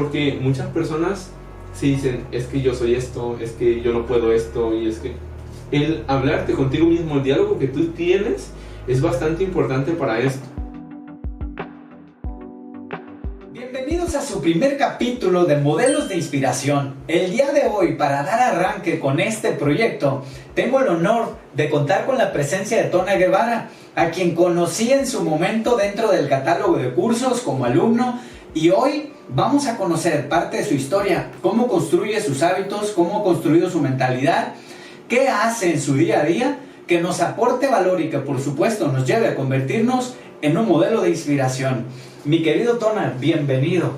Porque muchas personas se dicen, es que yo soy esto, es que yo no puedo esto, y es que el hablarte contigo mismo, el diálogo que tú tienes, es bastante importante para esto. Bienvenidos a su primer capítulo de Modelos de Inspiración. El día de hoy, para dar arranque con este proyecto, tengo el honor de contar con la presencia de Tona Guevara, a quien conocí en su momento dentro del catálogo de cursos como alumno, y hoy vamos a conocer parte de su historia, cómo construye sus hábitos, cómo ha construido su mentalidad, qué hace en su día a día, que nos aporte valor y que por supuesto nos lleve a convertirnos en un modelo de inspiración. Mi querido Tona, bienvenido.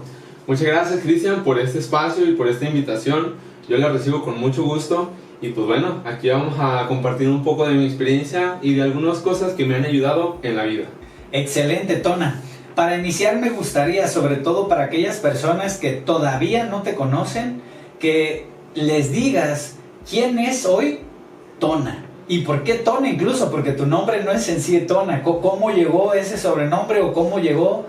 Muchas gracias, Cristian, por este espacio y por esta invitación. Yo la recibo con mucho gusto y pues bueno, aquí vamos a compartir un poco de mi experiencia y de algunas cosas que me han ayudado en la vida. Excelente, Tona. Para iniciar me gustaría, sobre todo para aquellas personas que todavía no te conocen, que les digas quién es hoy Tona. ¿Y por qué Tona incluso? Porque tu nombre no es en sí Tona. ¿Cómo llegó ese sobrenombre o cómo llegó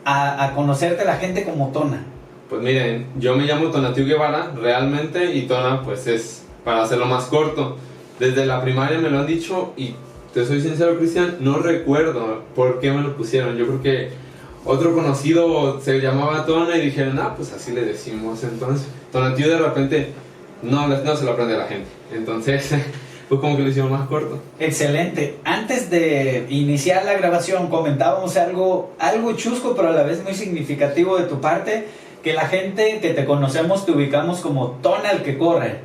a conocerte la gente como Tona? Pues miren, yo me llamo Tonatiuh Guevara realmente, y Tona pues es para hacerlo más corto. Desde la primaria me lo han dicho y te soy sincero, Cristian, no recuerdo por qué me lo pusieron. Yo creo que otro conocido se llamaba Tona y dijeron, pues así le decimos. Entonces Tonatiuh de repente no se lo aprende a la gente. Entonces fue como que lo hicimos más corto. Excelente. Antes de iniciar la grabación comentábamos algo chusco, pero a la vez muy significativo de tu parte, que la gente que te conocemos te ubicamos como Tona el que corre.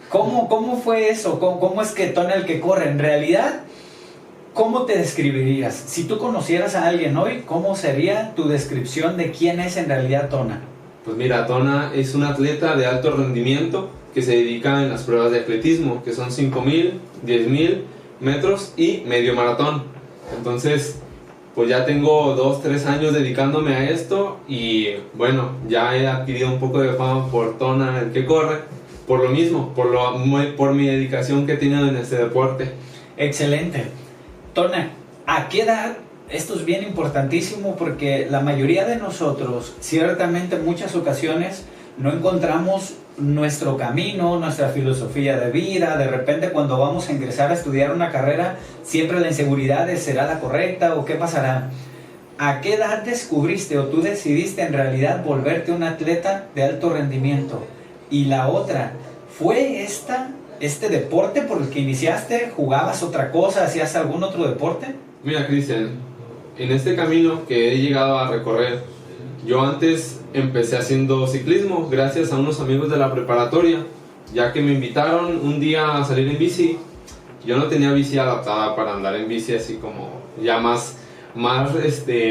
¿Cómo fue eso? ¿Cómo es que Tona el que corre? En realidad, ¿cómo te describirías? Si tú conocieras a alguien hoy, ¿cómo sería tu descripción de quién es en realidad Tona? Pues mira, Tona es un atleta de alto rendimiento que se dedica en las pruebas de atletismo, que son 5,000, 10,000 metros y medio maratón. Entonces, pues ya tengo 2-3 años dedicándome a esto y bueno, ya he adquirido un poco de fama por Tona el que corre, por lo mismo, por mi dedicación que he tenido en este deporte. Excelente. Tona, ¿a qué edad? Esto es bien importantísimo porque la mayoría de nosotros, ciertamente en muchas ocasiones, no encontramos nuestro camino, nuestra filosofía de vida. De repente cuando vamos a ingresar a estudiar una carrera, siempre la inseguridad de ¿será la correcta o qué pasará? ¿A qué edad descubriste o tú decidiste en realidad volverte un atleta de alto rendimiento? Y la otra, ¿fue este deporte por el que iniciaste? ¿Jugabas otra cosa? ¿Hacías algún otro deporte? Mira, Cristian, en este camino que he llegado a recorrer, yo antes empecé haciendo ciclismo gracias a unos amigos de la preparatoria, ya que me invitaron un día a salir en bici. Yo no tenía bici adaptada para andar en bici así como ya más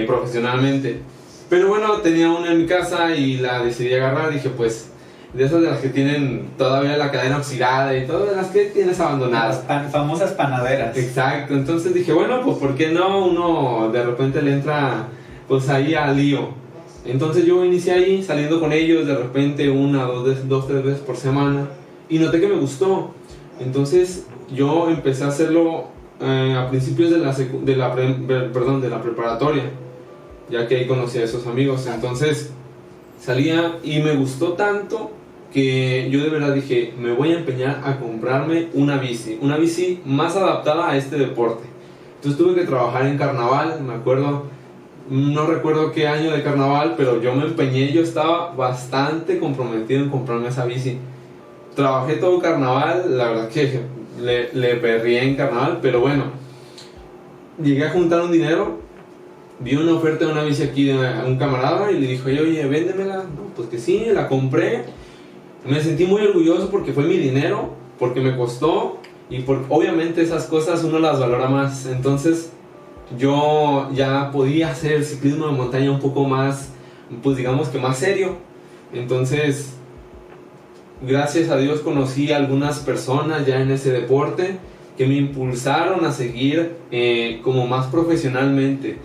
profesionalmente, pero bueno, tenía una en mi casa y la decidí agarrar. Dije, pues de esas de las que tienen todavía la cadena oxidada y todas las que tienes abandonadas, Las famosas panaderas. Exacto. Entonces dije, bueno, pues ¿por qué no? Uno de repente le entra pues ahí al lío. Entonces yo inicié ahí saliendo con ellos de repente 2-3 veces por semana y noté que me gustó. Entonces yo empecé a hacerlo a principios de la preparatoria, ya que ahí conocí a esos amigos. Entonces salía y me gustó tanto que yo de verdad dije, me voy a empeñar a comprarme una bici más adaptada a este deporte. Entonces tuve que trabajar en carnaval, me acuerdo. No recuerdo qué año de carnaval, pero yo me empeñé, yo estaba bastante comprometido en comprarme esa bici. Trabajé todo carnaval, la verdad que le perrié en carnaval, pero bueno, llegué a juntar un dinero, vi una oferta de una bici aquí de un camarada y le dije, oye, véndemela. No, pues que sí, la compré. Me sentí muy orgulloso porque fue mi dinero, porque me costó y porque obviamente esas cosas uno las valora más. Entonces yo ya podía hacer el ciclismo de montaña un poco más, pues digamos que más serio. Entonces, gracias a Dios conocí a algunas personas ya en ese deporte que me impulsaron a seguir como más profesionalmente,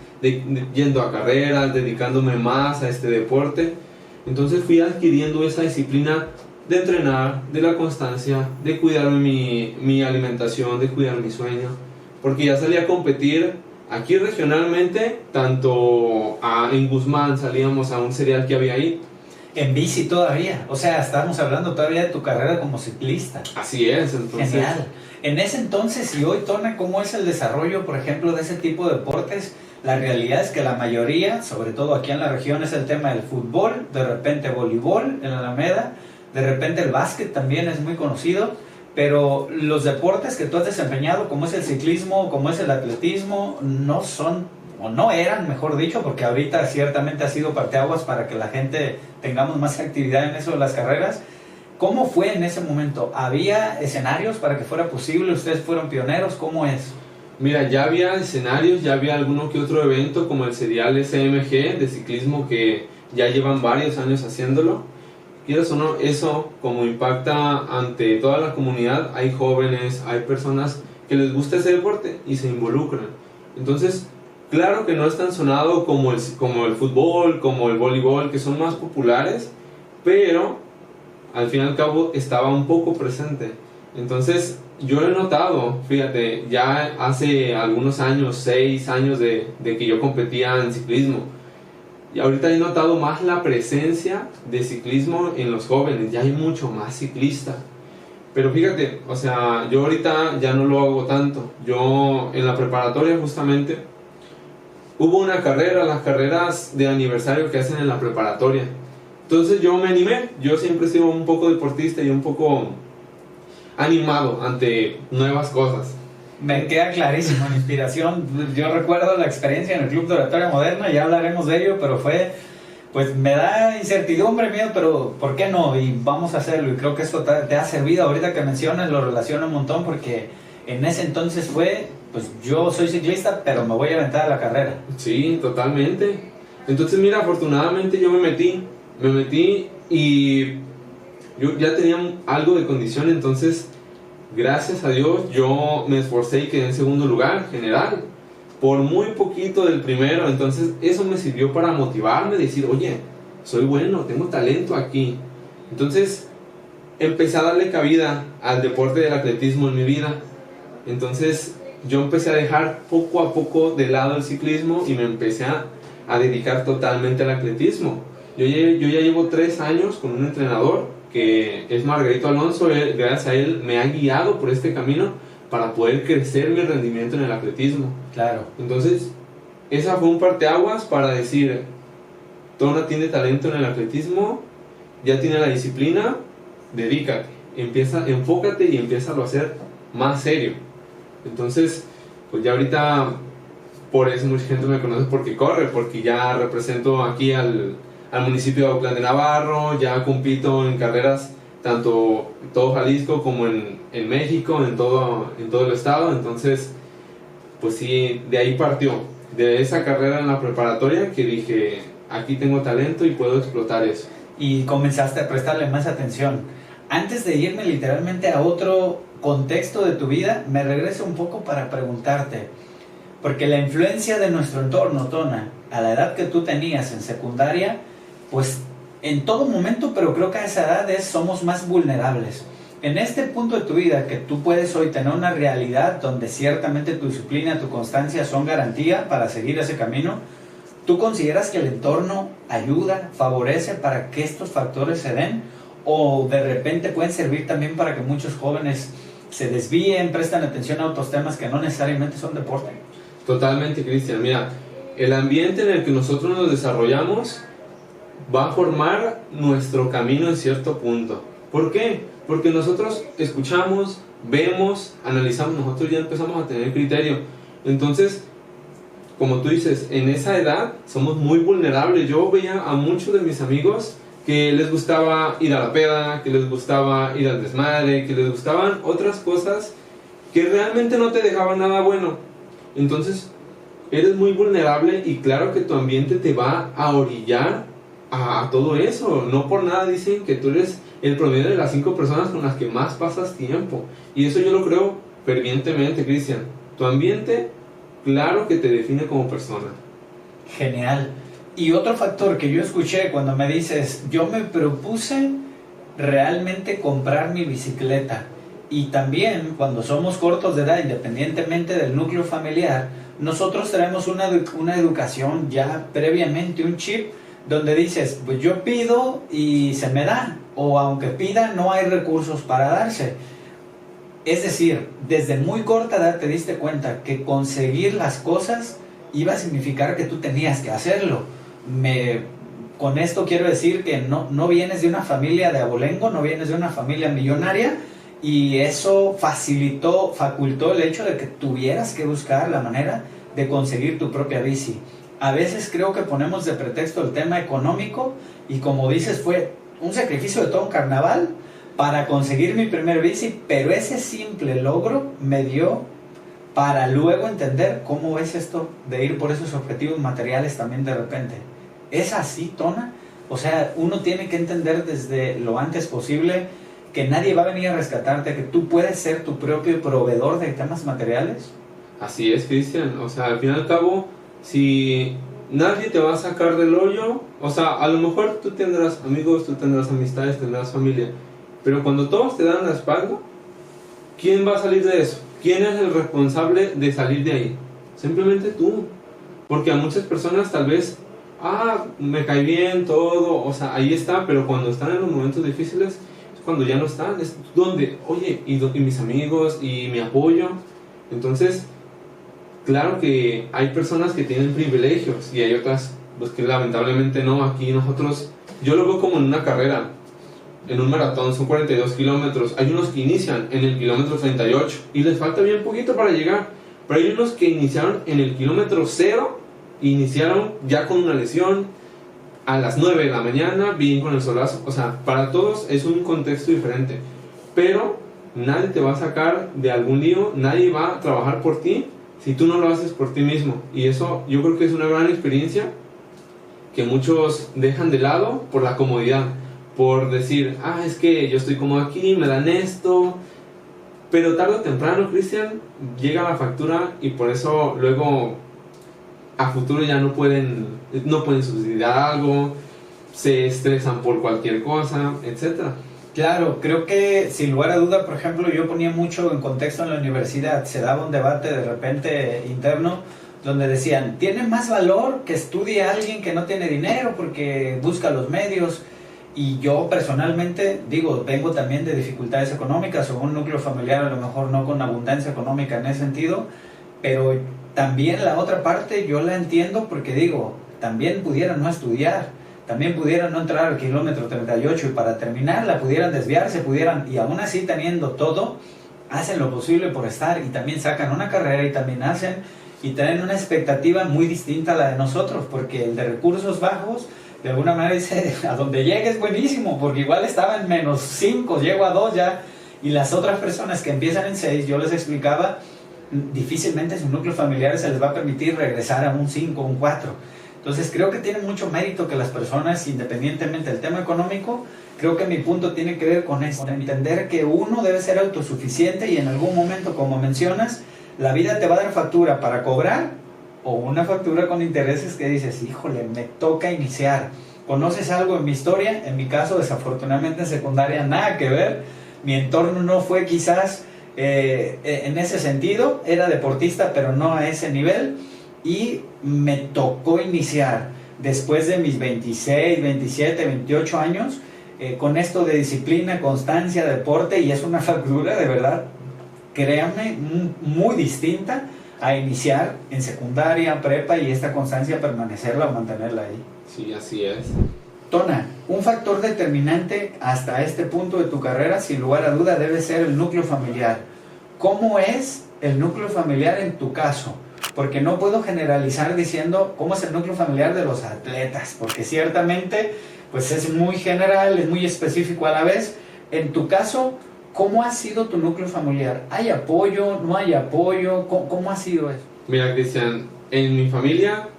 yendo a carreras, dedicándome más a este deporte. Entonces fui adquiriendo esa disciplina de entrenar, de la constancia, de cuidar mi alimentación, de cuidar mi sueño, porque ya salí a competir aquí regionalmente, tanto en Guzmán salíamos a un cereal que había ahí. En bici todavía, o sea, estamos hablando todavía de tu carrera como ciclista. Así es, entonces... Genial. En ese entonces y hoy, Tona, ¿cómo es el desarrollo, por ejemplo, de ese tipo de deportes? La realidad es que la mayoría, sobre todo aquí en la región, es el tema del fútbol, de repente voleibol en la Alameda, de repente el básquet también es muy conocido, pero los deportes que tú has desempeñado, como es el ciclismo, como es el atletismo, no son, o no eran, mejor dicho, porque ahorita ciertamente ha sido parteaguas para que la gente tengamos más actividad en eso de las carreras. ¿Cómo fue en ese momento? ¿Había escenarios para que fuera posible? ¿Ustedes fueron pioneros? ¿Cómo es? Mira, ya había escenarios, ya había alguno que otro evento como el serial SMG de ciclismo que ya llevan varios años haciéndolo. Quieras o no, eso como impacta ante toda la comunidad, hay jóvenes, hay personas que les gusta ese deporte y se involucran. Entonces, claro que no es tan sonado como el fútbol, como el voleibol, que son más populares, pero al fin y al cabo estaba un poco presente. Entonces, yo he notado, fíjate, ya hace algunos años, 6 años de que yo competía en ciclismo, y ahorita he notado más la presencia de ciclismo en los jóvenes, ya hay mucho más ciclista. Pero fíjate, o sea, yo ahorita ya no lo hago tanto. Yo en la preparatoria justamente hubo una carrera, las carreras de aniversario que hacen en la preparatoria. Entonces yo me animé, yo siempre he sido un poco deportista y un poco animado ante nuevas cosas. Me queda clarísimo, la inspiración. Yo recuerdo la experiencia en el Club de Oratoria Moderna, ya hablaremos de ello, pero fue, pues me da incertidumbre, miedo, pero ¿por qué no? Y vamos a hacerlo, y creo que esto te ha servido. Ahorita que mencionas lo relaciono un montón, porque en ese entonces fue, pues yo soy ciclista, pero me voy a aventar a la carrera. Sí, totalmente. Entonces mira, afortunadamente yo me metí y yo ya tenía algo de condición, entonces gracias a Dios yo me esforcé y quedé en segundo lugar general, por muy poquito del primero. Entonces eso me sirvió para motivarme, decir, oye, soy bueno, tengo talento aquí. Entonces empecé a darle cabida al deporte del atletismo en mi vida. Entonces yo empecé a dejar poco a poco de lado el ciclismo y me empecé a dedicar totalmente al atletismo. Yo ya llevo 3 años con un entrenador que es Margarito Alonso. Gracias a él me ha guiado por este camino para poder crecer mi rendimiento en el atletismo. Claro. Entonces, esa fue un parteaguas para decir, Tona tiene talento en el atletismo, ya tiene la disciplina, dedícate, enfócate y empiézalo a hacer más serio. Entonces, pues ya ahorita, por eso mucha gente me conoce porque ya represento aquí al municipio de Autlán de Navarro, ya compito en carreras tanto en todo Jalisco como en México, en todo el estado. Entonces, pues sí, de ahí partió, de esa carrera en la preparatoria que dije, aquí tengo talento y puedo explotar eso. Y comenzaste a prestarle más atención. Antes de irme literalmente a otro contexto de tu vida, me regreso un poco para preguntarte, porque la influencia de nuestro entorno, Tona, a la edad que tú tenías en secundaria, pues en todo momento, pero creo que a esa edad somos más vulnerables. En este punto de tu vida, que tú puedes hoy tener una realidad donde ciertamente tu disciplina, tu constancia son garantía para seguir ese camino, ¿tú consideras que el entorno ayuda, favorece para que estos factores se den? ¿O de repente pueden servir también para que muchos jóvenes se desvíen, prestan atención a otros temas que no necesariamente son deporte? Totalmente, Cristian. Mira, el ambiente en el que nosotros nos desarrollamos va a formar nuestro camino en cierto punto. ¿Por qué? Porque nosotros escuchamos, vemos, analizamos, nosotros ya empezamos a tener criterio. Entonces, como tú dices, en esa edad somos muy vulnerables. Yo veía a muchos de mis amigos que les gustaba ir a la peda, que les gustaba ir al desmadre, que les gustaban otras cosas que realmente no te dejaban nada bueno. Entonces, eres muy vulnerable y claro que tu ambiente te va a orillar a todo eso. No por nada dicen que tú eres el promedio de las 5 personas con las que más pasas tiempo. Y eso yo lo creo fervientemente, Cristian. Tu ambiente, claro que te define como persona. Genial. Y otro factor que yo escuché cuando me dices, yo me propuse realmente comprar mi bicicleta. Y también cuando somos cortos de edad, independientemente del núcleo familiar, nosotros traemos una educación ya previamente, un chip donde dices, pues yo pido y se me da, o aunque pida no hay recursos para darse. Es decir, desde muy corta edad te diste cuenta que conseguir las cosas iba a significar que tú tenías que hacerlo. Con esto quiero decir que no vienes de una familia de abolengo, no vienes de una familia millonaria, y eso facultó el hecho de que tuvieras que buscar la manera de conseguir tu propia bici. A veces creo que ponemos de pretexto el tema económico, y como dices, fue un sacrificio de todo un carnaval para conseguir mi primer bici, pero ese simple logro me dio para luego entender cómo es esto de ir por esos objetivos materiales también de repente. ¿Es así, Tona? O sea, uno tiene que entender desde lo antes posible que nadie va a venir a rescatarte, que tú puedes ser tu propio proveedor de temas materiales. Así es, Cristian. O sea, al fin y al cabo, si nadie te va a sacar del hoyo, o sea, a lo mejor tú tendrás amigos, tú tendrás amistades, tendrás familia, pero cuando todos te dan la espalda, ¿quién va a salir de eso? ¿Quién es el responsable de salir de ahí? Simplemente tú. Porque a muchas personas tal vez, me cae bien todo, o sea, ahí está, pero cuando están en los momentos difíciles, es cuando ya no están, es donde, oye, y mis amigos, y mi apoyo. Entonces, claro que hay personas que tienen privilegios, y hay otras, pues que lamentablemente no. Aquí nosotros, yo lo veo como en una carrera. En un maratón son 42 kilómetros. Hay unos que inician en el kilómetro 38 y les falta bien poquito para llegar. Pero hay unos que iniciaron en el kilómetro 0, iniciaron ya con una lesión a las 9 de la mañana, bien con el solazo. O sea, para todos es un contexto diferente. Pero nadie te va a sacar de algún lío, nadie va a trabajar por ti si tú no lo haces por ti mismo. Y eso yo creo que es una gran experiencia que muchos dejan de lado por la comodidad. Por decir, es que yo estoy cómodo aquí, me dan esto. Pero tarde o temprano, Cristian, llega la factura, y por eso luego a futuro ya no pueden subsidiar algo, se estresan por cualquier cosa, etcétera. Claro, creo que sin lugar a duda, por ejemplo, yo ponía mucho en contexto en la universidad. Se daba un debate de repente interno donde decían, tiene más valor que estudie a alguien que no tiene dinero porque busca los medios. Y yo personalmente digo, vengo también de dificultades económicas o un núcleo familiar a lo mejor no con abundancia económica en ese sentido, pero también la otra parte yo la entiendo porque digo, también pudieran no estudiar, también pudieran no entrar al kilómetro 38 y para terminarla pudieran desviarse, y aún así teniendo todo, hacen lo posible por estar y también sacan una carrera y también hacen y tienen una expectativa muy distinta a la de nosotros, porque el de recursos bajos de alguna manera dice, a donde llegue es buenísimo, porque igual estaba en -5, llego a 2 ya, y las otras personas que empiezan en 6, yo les explicaba, difícilmente su núcleo familiar se les va a permitir regresar a un 5, un 4. Entonces creo que tiene mucho mérito que las personas, independientemente del tema económico, creo que mi punto tiene que ver con esto, entender que uno debe ser autosuficiente y en algún momento, como mencionas, la vida te va a dar factura para cobrar, o una factura con intereses que dices, híjole, me toca iniciar. ¿Conoces algo en mi historia? En mi caso, desafortunadamente en secundaria nada que ver. Mi entorno no fue quizás en ese sentido. Era deportista, pero no a ese nivel. Y me tocó iniciar después de mis 26, 27, 28 años con esto de disciplina, constancia, deporte. Y es una factura, de verdad, créanme, muy distinta a iniciar en secundaria, prepa, y esta constancia permanecerla o mantenerla ahí. Sí, así es. Tona, un factor determinante hasta este punto de tu carrera, sin lugar a duda, debe ser el núcleo familiar. ¿Cómo es el núcleo familiar en tu caso? Porque no puedo generalizar diciendo cómo es el núcleo familiar de los atletas, porque ciertamente pues es muy general, es muy específico a la vez. En tu caso, ¿cómo ha sido tu núcleo familiar? ¿Hay apoyo? ¿No hay apoyo? ¿Cómo ha sido eso? Mira, Cristian, en mi familia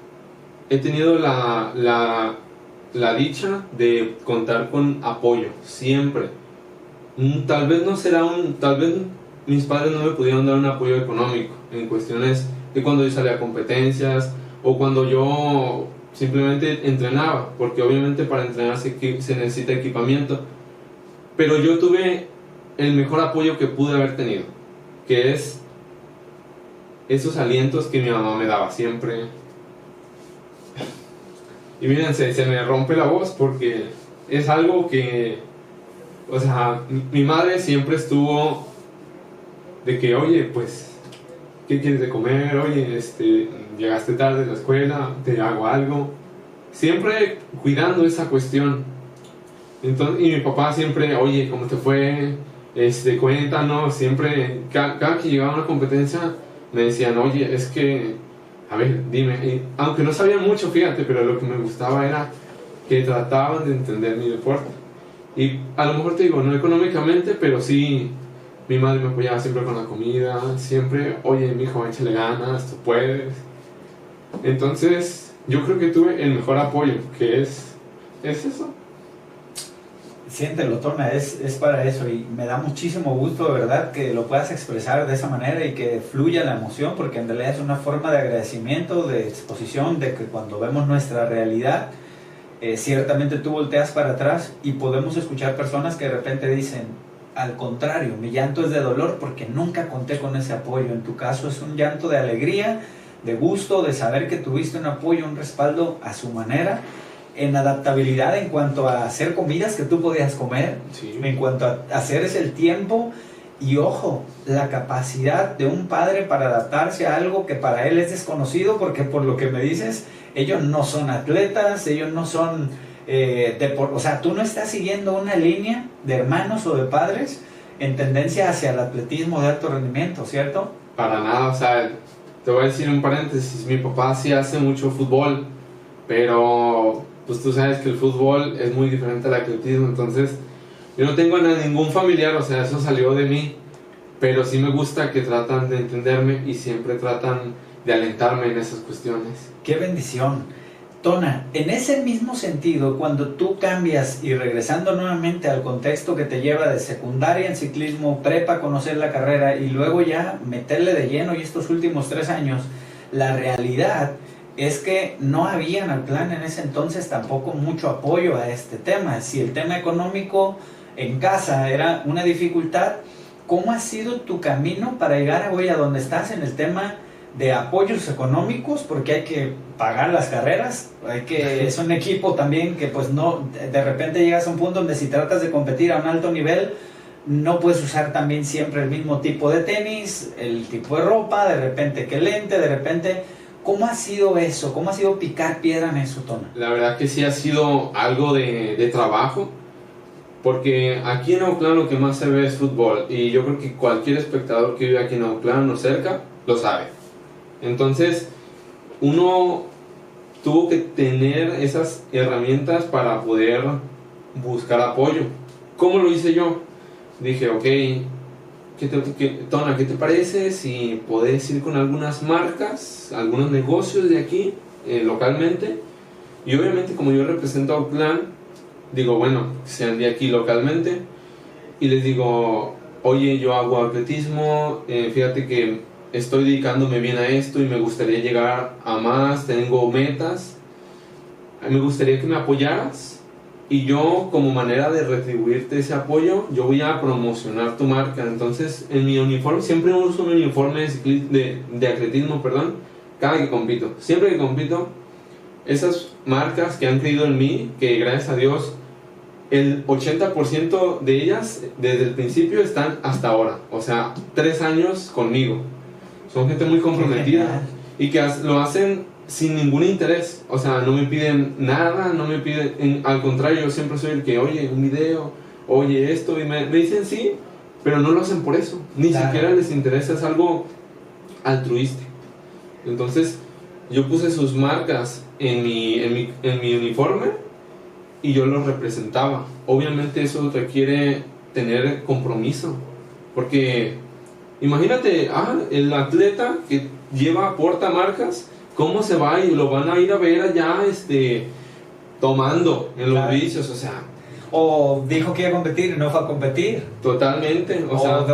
he tenido la dicha de contar con apoyo, siempre. Tal vez mis padres no me pudieron dar un apoyo económico en cuestiones de cuando yo salía a competencias o cuando yo simplemente entrenaba, porque obviamente para entrenar se necesita equipamiento. Pero yo tuve el mejor apoyo que pude haber tenido, que es esos alientos que mi mamá me daba siempre. Y miren, se me rompe la voz porque es algo que, o sea, mi madre siempre estuvo de que, oye, pues, ¿qué quieres de comer? Oye, llegaste tarde de la escuela, te hago algo. Siempre cuidando esa cuestión. Entonces, y mi papá siempre, oye, ¿cómo te fue? Cuéntanos. Siempre, cada que llegaba a una competencia, me decían, oye, es que, a ver, dime. Y aunque no sabía mucho, fíjate, pero lo que me gustaba era que trataban de entender mi deporte. Y a lo mejor te digo, no económicamente, pero sí, mi madre me apoyaba siempre con la comida, siempre, oye, mijo, échale ganas, tú puedes. Entonces, yo creo que tuve el mejor apoyo, que es eso. Siéntelo, Tona, es para eso y me da muchísimo gusto, de verdad, que lo puedas expresar de esa manera y que fluya la emoción, porque en realidad es una forma de agradecimiento, de exposición, de que cuando vemos nuestra realidad, ciertamente tú volteas para atrás y podemos escuchar personas que de repente dicen, al contrario, mi llanto es de dolor porque nunca conté con ese apoyo. En tu caso es un llanto de alegría, de gusto, de saber que tuviste un apoyo, un respaldo a su manera, en adaptabilidad en cuanto a hacer comidas que tú podías comer, sí, en cuanto a hacer es el tiempo y ojo, la capacidad de un padre para adaptarse a algo que para él es desconocido, porque por lo que me dices, ellos no son atletas, ellos no son, o sea, tú no estás siguiendo una línea de hermanos o de padres en tendencia hacia el atletismo de alto rendimiento, ¿cierto? Para nada, o sea, te voy a decir un paréntesis, mi papá sí hace mucho fútbol, pero pues tú sabes que el fútbol es muy diferente al atletismo, entonces yo no tengo a ningún familiar, o sea, eso salió de mí, pero sí me gusta que tratan de entenderme y siempre tratan de alentarme en esas cuestiones. ¡Qué bendición! Tona, en ese mismo sentido, cuando tú cambias y regresando nuevamente al contexto que te lleva de secundaria en ciclismo, prepa, conocer la carrera y luego ya meterle de lleno y estos últimos 3 años, la realidad es que no había en el plan en ese entonces tampoco mucho apoyo a este tema. Si el tema económico en casa era una dificultad, ¿cómo ha sido tu camino para llegar hoy a donde estás en el tema de apoyos económicos? Porque hay que pagar las carreras, es un equipo también que pues no, de repente llegas a un punto donde si tratas de competir a un alto nivel, no puedes usar también siempre el mismo tipo de tenis, el tipo de ropa, de repente que lente, de repente... ¿Cómo ha sido eso? ¿Cómo ha sido picar piedra en eso, Tona? La verdad que sí ha sido algo de trabajo, porque aquí en Autlán lo que más se ve es fútbol, y yo creo que cualquier espectador que vive aquí en Autlán o cerca lo sabe. Entonces, uno tuvo que tener esas herramientas para poder buscar apoyo. ¿Cómo lo hice yo? Dije, ok, Tona, ¿qué te parece si podés ir con algunas marcas, algunos negocios de aquí, localmente? Y obviamente como yo represento a Autlán, digo, bueno, sean de aquí localmente, y les digo, oye, yo hago atletismo, fíjate que estoy dedicándome bien a esto y me gustaría llegar a más, tengo metas, me gustaría que me apoyaras. Y yo, como manera de retribuirte ese apoyo, yo voy a promocionar tu marca. Entonces, en mi uniforme, siempre uso mi uniforme de atletismo, cada que compito. Siempre que compito, esas marcas que han creído en mí, que gracias a Dios, el 80% de ellas, desde el principio, están hasta ahora. O sea, 3 años conmigo. Son gente muy comprometida y que lo hacen sin ningún interés, o sea, no me piden nada, no me piden, al contrario, yo siempre soy el que, oye, un video, oye esto, y me dicen sí, pero no lo hacen por eso, ni siquiera les interesa, es algo altruístico. Entonces, yo puse sus marcas en mi uniforme y yo los representaba. Obviamente eso requiere tener compromiso, porque imagínate, el atleta que porta marcas, ¿cómo se va y lo van a ir a ver allá tomando en los vicios? O sea, o dijo que iba a competir y no fue a competir. Totalmente.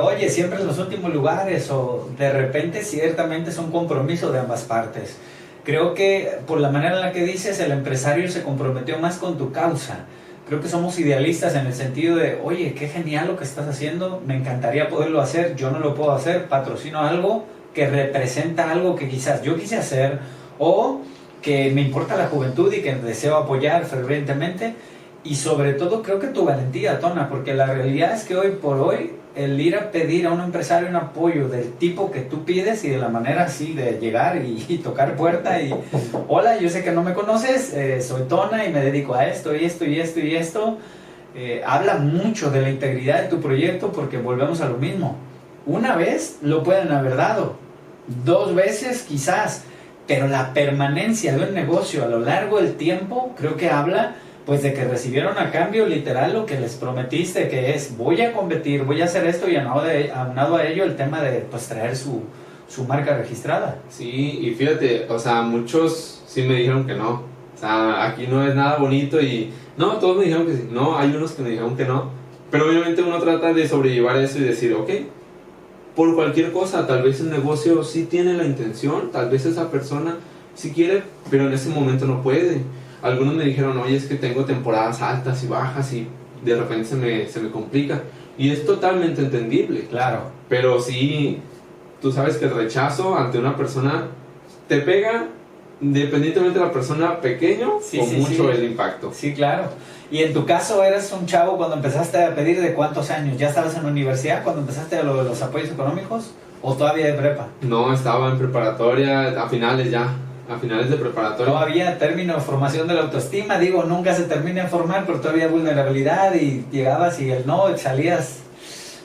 Oye, siempre en los últimos lugares, o de repente ciertamente es un compromiso de ambas partes. Creo que por la manera en la que dices, el empresario se comprometió más con tu causa. Creo que somos idealistas en el sentido de, oye, qué genial lo que estás haciendo, me encantaría poderlo hacer, yo no lo puedo hacer, patrocino algo que representa algo que quizás yo quise hacer, o que me importa la juventud y que deseo apoyar fervientemente. Y sobre todo creo que tu valentía, Tona, porque la realidad es que hoy por hoy el ir a pedir a un empresario un apoyo del tipo que tú pides y de la manera así de llegar y tocar puerta y hola, yo sé que no me conoces, soy Tona y me dedico a esto y esto y esto y esto, habla mucho de la integridad de tu proyecto, porque volvemos a lo mismo. Una vez lo pueden haber dado, 2 veces quizás, pero la permanencia de un negocio a lo largo del tiempo creo que habla pues de que recibieron a cambio literal lo que les prometiste, que es voy a competir, voy a hacer esto, y aunado a ello el tema de pues traer su marca registrada. Sí, y fíjate, o sea, muchos sí me dijeron que no, o sea, aquí no es nada bonito y no, todos me dijeron que sí, no, hay unos que me dijeron que no, pero obviamente uno trata de sobrellevar eso y decir, ok, por cualquier cosa, tal vez el negocio sí tiene la intención, tal vez esa persona sí quiere, pero en ese momento no puede. Algunos me dijeron, oye, es que tengo temporadas altas y bajas y de repente se me complica. Y es totalmente entendible. Claro. Pero sí, tú sabes que el rechazo ante una persona te pega, independientemente de la persona pequeño, sí, o sí, mucho sí. el impacto. Sí, claro. Y en tu caso, eres un chavo cuando empezaste a pedir, ¿de cuántos años? ¿Ya estabas en la universidad cuando empezaste a lo de los apoyos económicos? ¿O todavía de prepa? No, estaba en preparatoria, a finales de preparatoria. Todavía término de formación de la autoestima, digo, nunca se termina de formar, pero todavía vulnerabilidad, y llegabas y el no, salías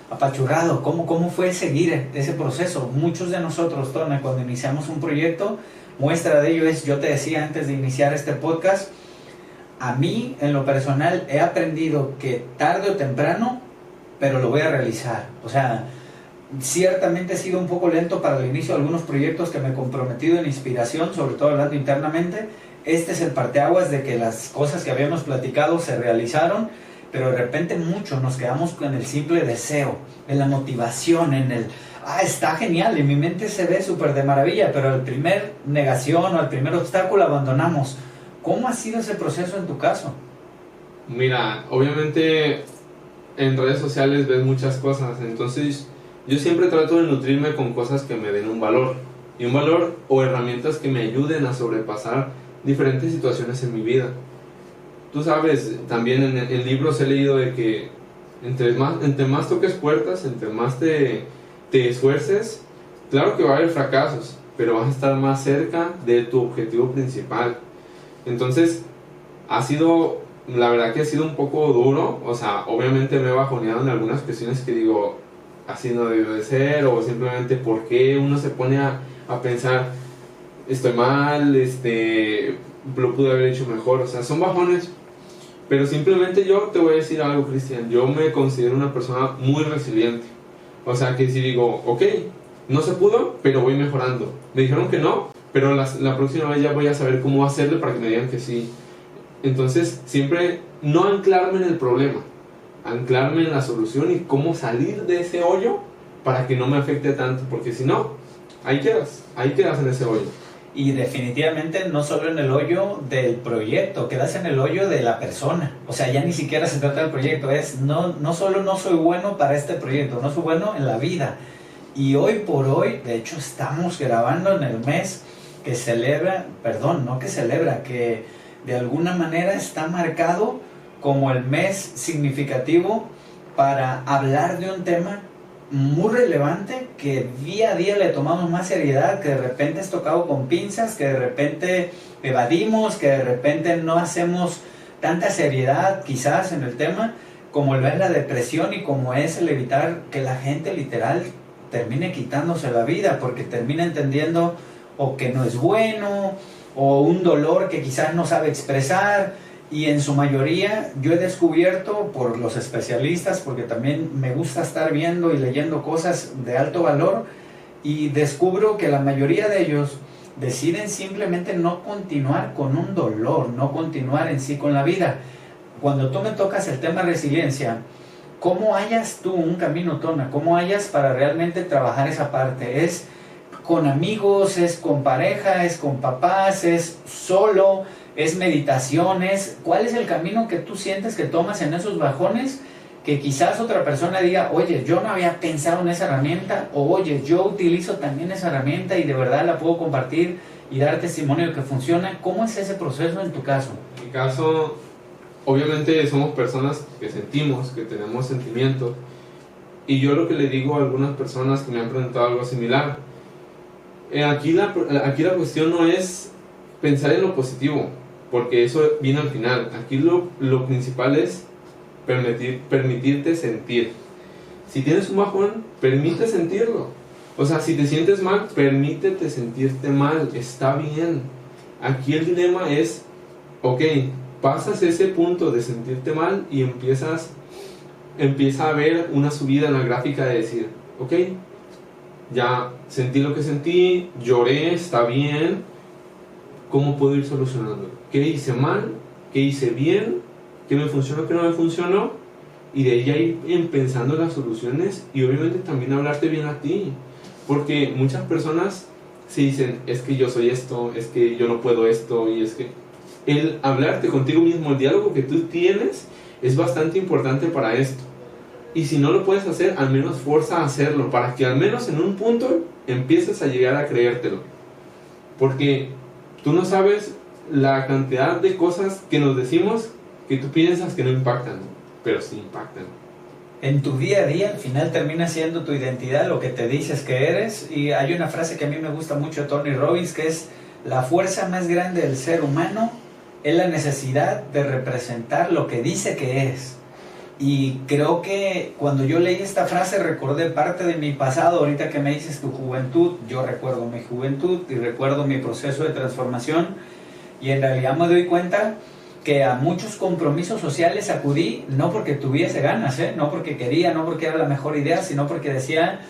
apachurrado. ¿Cómo fue seguir ese proceso? Muchos de nosotros, Tona, cuando iniciamos un proyecto, muestra de ello es, yo te decía antes de iniciar este podcast, a mí en lo personal he aprendido que tarde o temprano, pero lo voy a realizar. O sea, ciertamente he sido un poco lento para el inicio de algunos proyectos que me he comprometido en inspiración, sobre todo hablando internamente. Este es el parteaguas de que las cosas que habíamos platicado se realizaron, pero de repente mucho nos quedamos con el simple deseo, en la motivación, en el está genial, en mi mente se ve súper de maravilla, pero al primer negación o al primer obstáculo abandonamos. ¿Cómo ha sido ese proceso en tu caso? Mira, obviamente en redes sociales ves muchas cosas, entonces yo siempre trato de nutrirme con cosas que me den un valor, y un valor o herramientas que me ayuden a sobrepasar diferentes situaciones en mi vida. Tú sabes, también en libros he leído de que entre más toques puertas, entre más te esfuerces, claro que va a haber fracasos, pero vas a estar más cerca de tu objetivo principal. Entonces, la verdad que ha sido un poco duro, o sea, obviamente me he bajoneado en algunas cuestiones que digo, así no debe de ser, o simplemente por qué uno se pone a pensar, estoy mal, lo pude haber hecho mejor, o sea, son bajones, pero simplemente yo te voy a decir algo, Cristian, yo me considero una persona muy resiliente, o sea, que si digo, ok, no se pudo, pero voy mejorando, me dijeron que no, pero la próxima vez ya voy a saber cómo hacerle para que me digan que sí. Entonces, siempre no anclarme en el problema, anclarme en la solución y cómo salir de ese hoyo para que no me afecte tanto, porque si no, ahí quedas en ese hoyo. Y definitivamente no solo en el hoyo del proyecto, quedas en el hoyo de la persona. O sea, ya ni siquiera se trata del proyecto, es no solo no soy bueno para este proyecto, no soy bueno en la vida. Y hoy por hoy, de hecho, estamos grabando en el mes que que de alguna manera está marcado como el mes significativo para hablar de un tema muy relevante que día a día le tomamos más seriedad, que de repente es tocado con pinzas, que de repente evadimos, que de repente no hacemos tanta seriedad quizás en el tema, como lo es la depresión y como es el evitar que la gente literal termine quitándose la vida porque termina entendiendo o que no es bueno, o un dolor que quizás no sabe expresar. Y en su mayoría yo he descubierto por los especialistas, porque también me gusta estar viendo y leyendo cosas de alto valor, y descubro que la mayoría de ellos deciden simplemente no continuar con un dolor, no continuar en sí con la vida. Cuando tú me tocas el tema resiliencia, ¿cómo hallas tú un camino, Tona? ¿Cómo hallas para realmente trabajar esa parte? ¿Es con amigos, es con pareja, es con papás, es solo, es meditaciones? ¿Cuál es el camino que tú sientes que tomas en esos bajones que quizás otra persona diga, oye, yo no había pensado en esa herramienta, o oye, yo utilizo también esa herramienta y de verdad la puedo compartir y dar testimonio de que funciona. ¿Cómo es ese proceso en tu caso? En mi caso, obviamente somos personas que sentimos, que tenemos sentimientos, y yo lo que le digo a algunas personas que me han preguntado algo similar, aquí la cuestión no es pensar en lo positivo, porque eso viene al final. Aquí lo principal es permitirte sentir. Si tienes un bajón, permite sentirlo. O sea, si te sientes mal, permítete sentirte mal, está bien. Aquí el dilema es, ok, pasas ese punto de sentirte mal y empieza a ver una subida en la gráfica de decir, ok, ya sentí lo que sentí, lloré, está bien, ¿cómo puedo ir solucionando? ¿Qué hice mal? ¿Qué hice bien? ¿Qué me funcionó? ¿Qué no me funcionó? Y de ahí ya ir pensando las soluciones y obviamente también hablarte bien a ti. Porque muchas personas se dicen, es que yo soy esto, es que yo no puedo esto, y es que el hablarte contigo mismo, el diálogo que tú tienes es bastante importante para esto. Y si no lo puedes hacer, al menos fuerza a hacerlo, para que al menos en un punto empieces a llegar a creértelo. Porque tú no sabes la cantidad de cosas que nos decimos que tú piensas que no impactan, pero sí impactan. En tu día a día, al final termina siendo tu identidad, lo que te dices que eres. Y hay una frase que a mí me gusta mucho de Tony Robbins, que es: la fuerza más grande del ser humano es la necesidad de representar lo que dice que es. Y creo que cuando yo leí esta frase recordé parte de mi pasado. Ahorita que me dices tu juventud, yo recuerdo mi juventud y recuerdo mi proceso de transformación, y en realidad me doy cuenta que a muchos compromisos sociales acudí no porque tuviese ganas, no porque quería, no porque era la mejor idea, sino porque decía,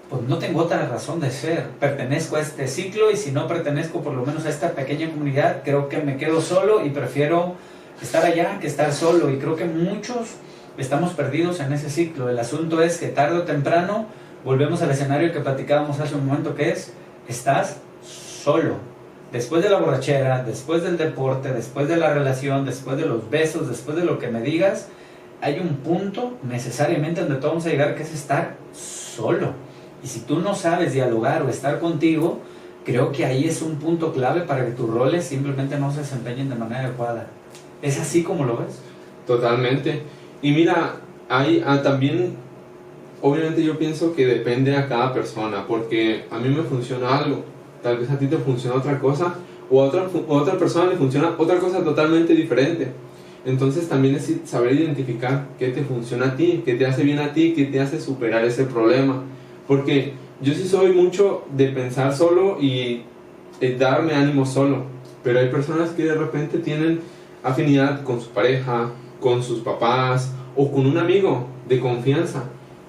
pues no tengo otra razón de ser, pertenezco a este ciclo, y si no pertenezco por lo menos a esta pequeña comunidad, creo que me quedo solo y prefiero estar allá que estar solo. Y creo que muchos estamos perdidos en ese ciclo. El asunto es que tarde o temprano volvemos al escenario que platicábamos hace un momento, que es, estás solo. Después de la borrachera, después del deporte, después de la relación, después de los besos, después de lo que me digas, hay un punto necesariamente donde todos vamos a llegar, que es estar solo. Y si tú no sabes dialogar o estar contigo, creo que ahí es un punto clave para que tus roles simplemente no se desempeñen de manera adecuada. ¿Es así como lo ves? Totalmente. Y mira, hay también, obviamente yo pienso que depende a cada persona, porque a mí me funciona algo, tal vez a ti te funciona otra cosa, o a otra persona le funciona otra cosa totalmente diferente. Entonces también es saber identificar qué te funciona a ti, qué te hace bien a ti, qué te hace superar ese problema. Porque yo sí soy mucho de pensar solo y darme ánimo solo, pero hay personas que de repente tienen afinidad con su pareja, con sus papás o con un amigo de confianza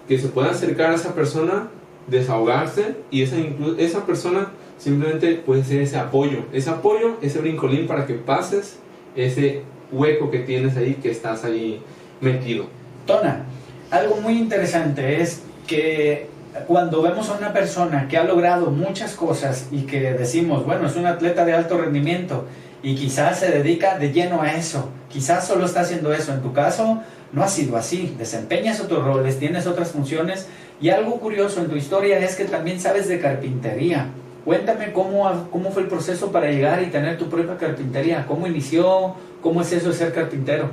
que se pueda acercar a esa persona, desahogarse, y esa persona simplemente puede ser ese apoyo, ese brincolín para que pases ese hueco que tienes ahí, que estás ahí metido. Tona, algo muy interesante es que cuando vemos a una persona que ha logrado muchas cosas y que decimos, bueno, es un atleta de alto rendimiento y quizás se dedica de lleno a eso, quizás solo está haciendo eso. En tu caso no ha sido así, desempeñas otros roles, tienes otras funciones, y algo curioso en tu historia es que también sabes de carpintería. Cuéntame cómo fue el proceso para llegar y tener tu propia carpintería. ¿Cómo inició? ¿Cómo es eso de ser carpintero?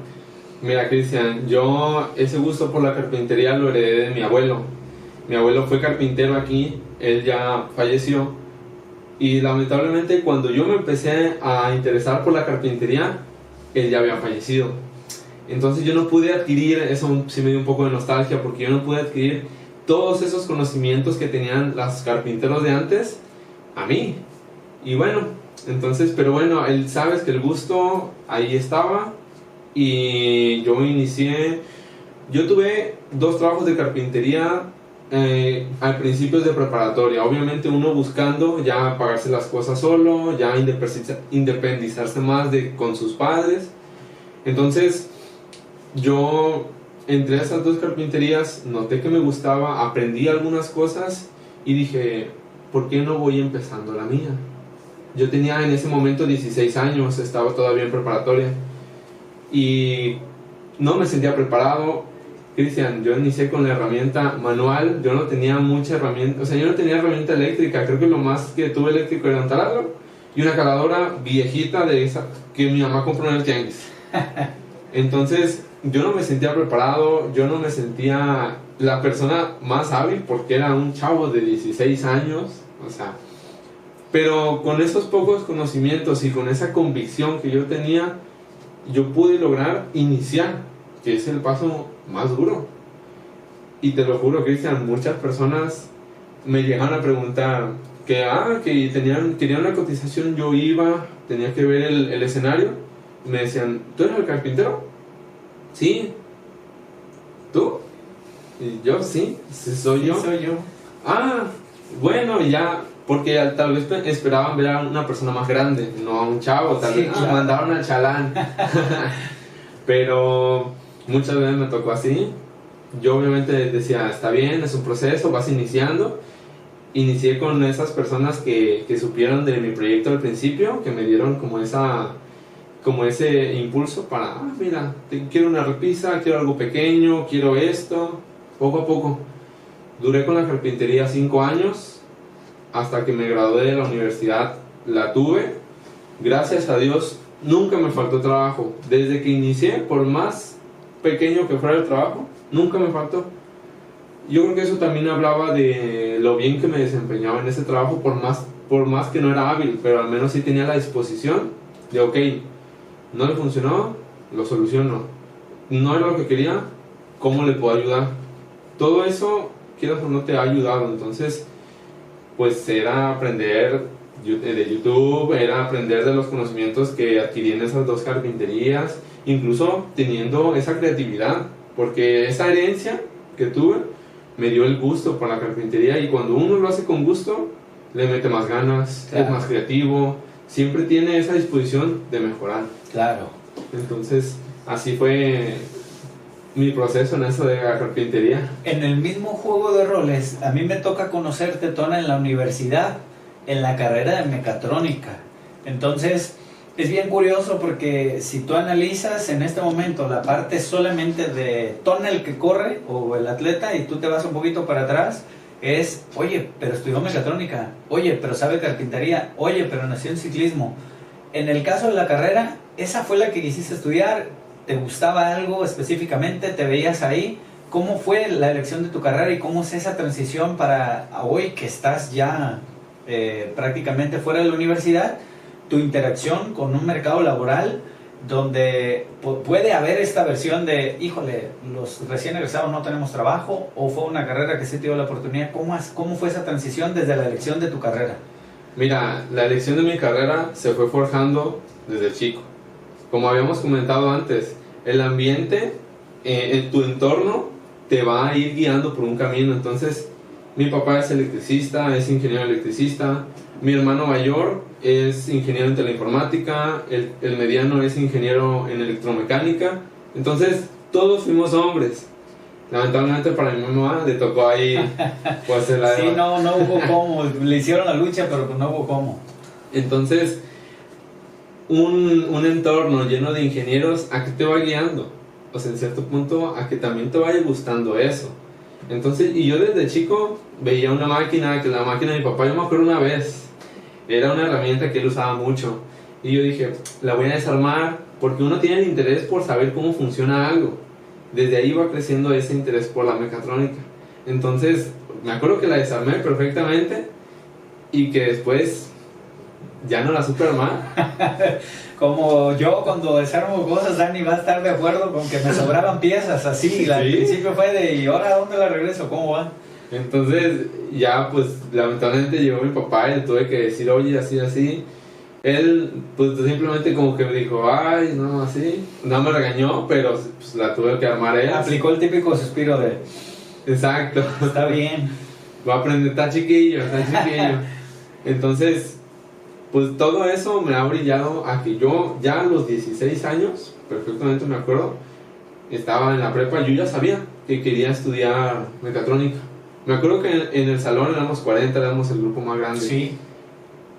Mira, Cristian, yo ese gusto por la carpintería lo heredé de mi abuelo. Mi abuelo fue carpintero aquí, él ya falleció, y lamentablemente cuando yo me empecé a interesar por la carpintería, él ya había fallecido. Entonces yo no pude adquirir, eso sí me dio un poco de nostalgia, porque yo no pude adquirir todos esos conocimientos que tenían los carpinteros de antes a mí. Y bueno, entonces, pero bueno, él, sabes que el gusto ahí estaba, y yo inicié. Yo tuve 2 trabajos de carpintería al principio de preparatoria. Obviamente uno buscando ya pagarse las cosas solo, ya independizarse más con sus padres. Entonces yo entré a esas 2 carpinterías, noté que me gustaba, aprendí algunas cosas y dije, ¿por qué no voy empezando la mía? Yo tenía en ese momento 16 años, estaba todavía en preparatoria y no me sentía preparado. Cristian, yo inicié con la herramienta manual, yo no tenía mucha herramienta, o sea, yo no tenía herramienta eléctrica, creo que lo más que tuve eléctrico era un taladro y una caladora viejita de esa que mi mamá compró en el tianguis. Entonces, yo no me sentía preparado, yo no me sentía la persona más hábil porque era un chavo de 16 años, o sea, pero con esos pocos conocimientos y con esa convicción que yo tenía, yo pude lograr iniciar, que es el paso más duro. Y te lo juro, Cristian, muchas personas me llegaron a preguntar que querían una cotización. Yo iba, tenía que ver el escenario, me decían, ¿tú eres el carpintero? Sí. ¿Tú? Y yo, sí soy yo. Soy yo. Ah, bueno, ya, porque tal vez esperaban ver a una persona más grande, no a un chavo, tal vez claro. mandaron al chalán. Pero muchas veces me tocó así. Yo obviamente decía, está bien, es un proceso, vas iniciando. Inicié con esas personas que supieron de mi proyecto al principio, que me dieron como ese impulso para, mira, quiero una repisa, quiero algo pequeño, quiero esto, poco a poco. Duré con la carpintería 5 años, hasta que me gradué de la universidad, la tuve. Gracias a Dios, nunca me faltó trabajo. Desde que inicié, por más pequeño que fuera el trabajo, nunca me faltó. Yo creo que eso también hablaba de lo bien que me desempeñaba en ese trabajo, por más que no era hábil, pero al menos sí tenía la disposición de, ok, no le funcionó, lo soluciono. No era lo que quería, ¿cómo le puedo ayudar? Todo eso, quieras o no, te ha ayudado. Entonces, pues era aprender de YouTube, era aprender de los conocimientos que adquirí en esas 2 carpinterías, incluso teniendo esa creatividad, porque esa herencia que tuve me dio el gusto por la carpintería, y cuando uno lo hace con gusto, le mete más ganas, claro, es más creativo, siempre tiene esa disposición de mejorar. Claro. Entonces, así fue mi proceso en eso de la carpintería. En el mismo juego de roles, a mí me toca conocerte, Tona, en la universidad, en la carrera de mecatrónica. Entonces, es bien curioso porque si tú analizas en este momento la parte solamente de Tona, el que corre, o el atleta, y tú te vas un poquito para atrás, es, oye, pero estudió mecatrónica, oye, pero sabe carpintería, oye, pero nació en ciclismo. En el caso de la carrera, esa fue la que quisiste estudiar, ¿te gustaba algo específicamente? ¿Te veías ahí? ¿Cómo fue la elección de tu carrera y cómo es esa transición para hoy que estás ya prácticamente fuera de la universidad? Tu interacción con un mercado laboral donde puede haber esta versión de, híjole, los recién egresados no tenemos trabajo, o fue una carrera que sí te dio la oportunidad. ¿Cómo fue esa transición desde la elección de tu carrera? Mira, la elección de mi carrera se fue forjando desde chico. Como habíamos comentado antes, el ambiente, en tu entorno, te va a ir guiando por un camino. Entonces, mi papá es electricista, es ingeniero electricista. Mi hermano mayor es ingeniero en teleinformática. El mediano es ingeniero en electromecánica. Entonces, todos fuimos hombres. Lamentablemente para mi mamá le tocó ahí, pues, sí, no hubo cómo. Le hicieron la lucha, pero pues no hubo cómo. Entonces, un entorno lleno de ingenieros, ¿a qué te va guiando? O sea, en cierto punto, a que también te vaya gustando eso. Entonces, y yo desde chico veía una máquina, que la máquina de mi papá, yo me acuerdo una vez, era una herramienta que él usaba mucho, y yo dije, la voy a desarmar, porque uno tiene el interés por saber cómo funciona algo. Desde ahí va creciendo ese interés por la mecatrónica. Entonces, me acuerdo que la desarmé perfectamente, y que después ya no la supe armar. Como yo cuando desarmo cosas, Dani va a estar de acuerdo con que me sobraban piezas así. Sí. Al principio fue de, ¿y ahora dónde la regreso? ¿Cómo va? Entonces ya pues lamentablemente llegó mi papá y le tuve que decir, oye, así. Él pues simplemente como que me dijo, ay, no, así. No me regañó, pero pues la tuve que armar él. Aplicó el típico suspiro de... Exacto. Está bien. Va a aprender, está chiquillo. Entonces, pues todo eso me ha brillado a que yo ya a los 16 años, perfectamente me acuerdo, estaba en la prepa, yo ya sabía que quería estudiar mecatrónica. Me acuerdo que en el salón éramos 40, éramos el grupo más grande. Sí.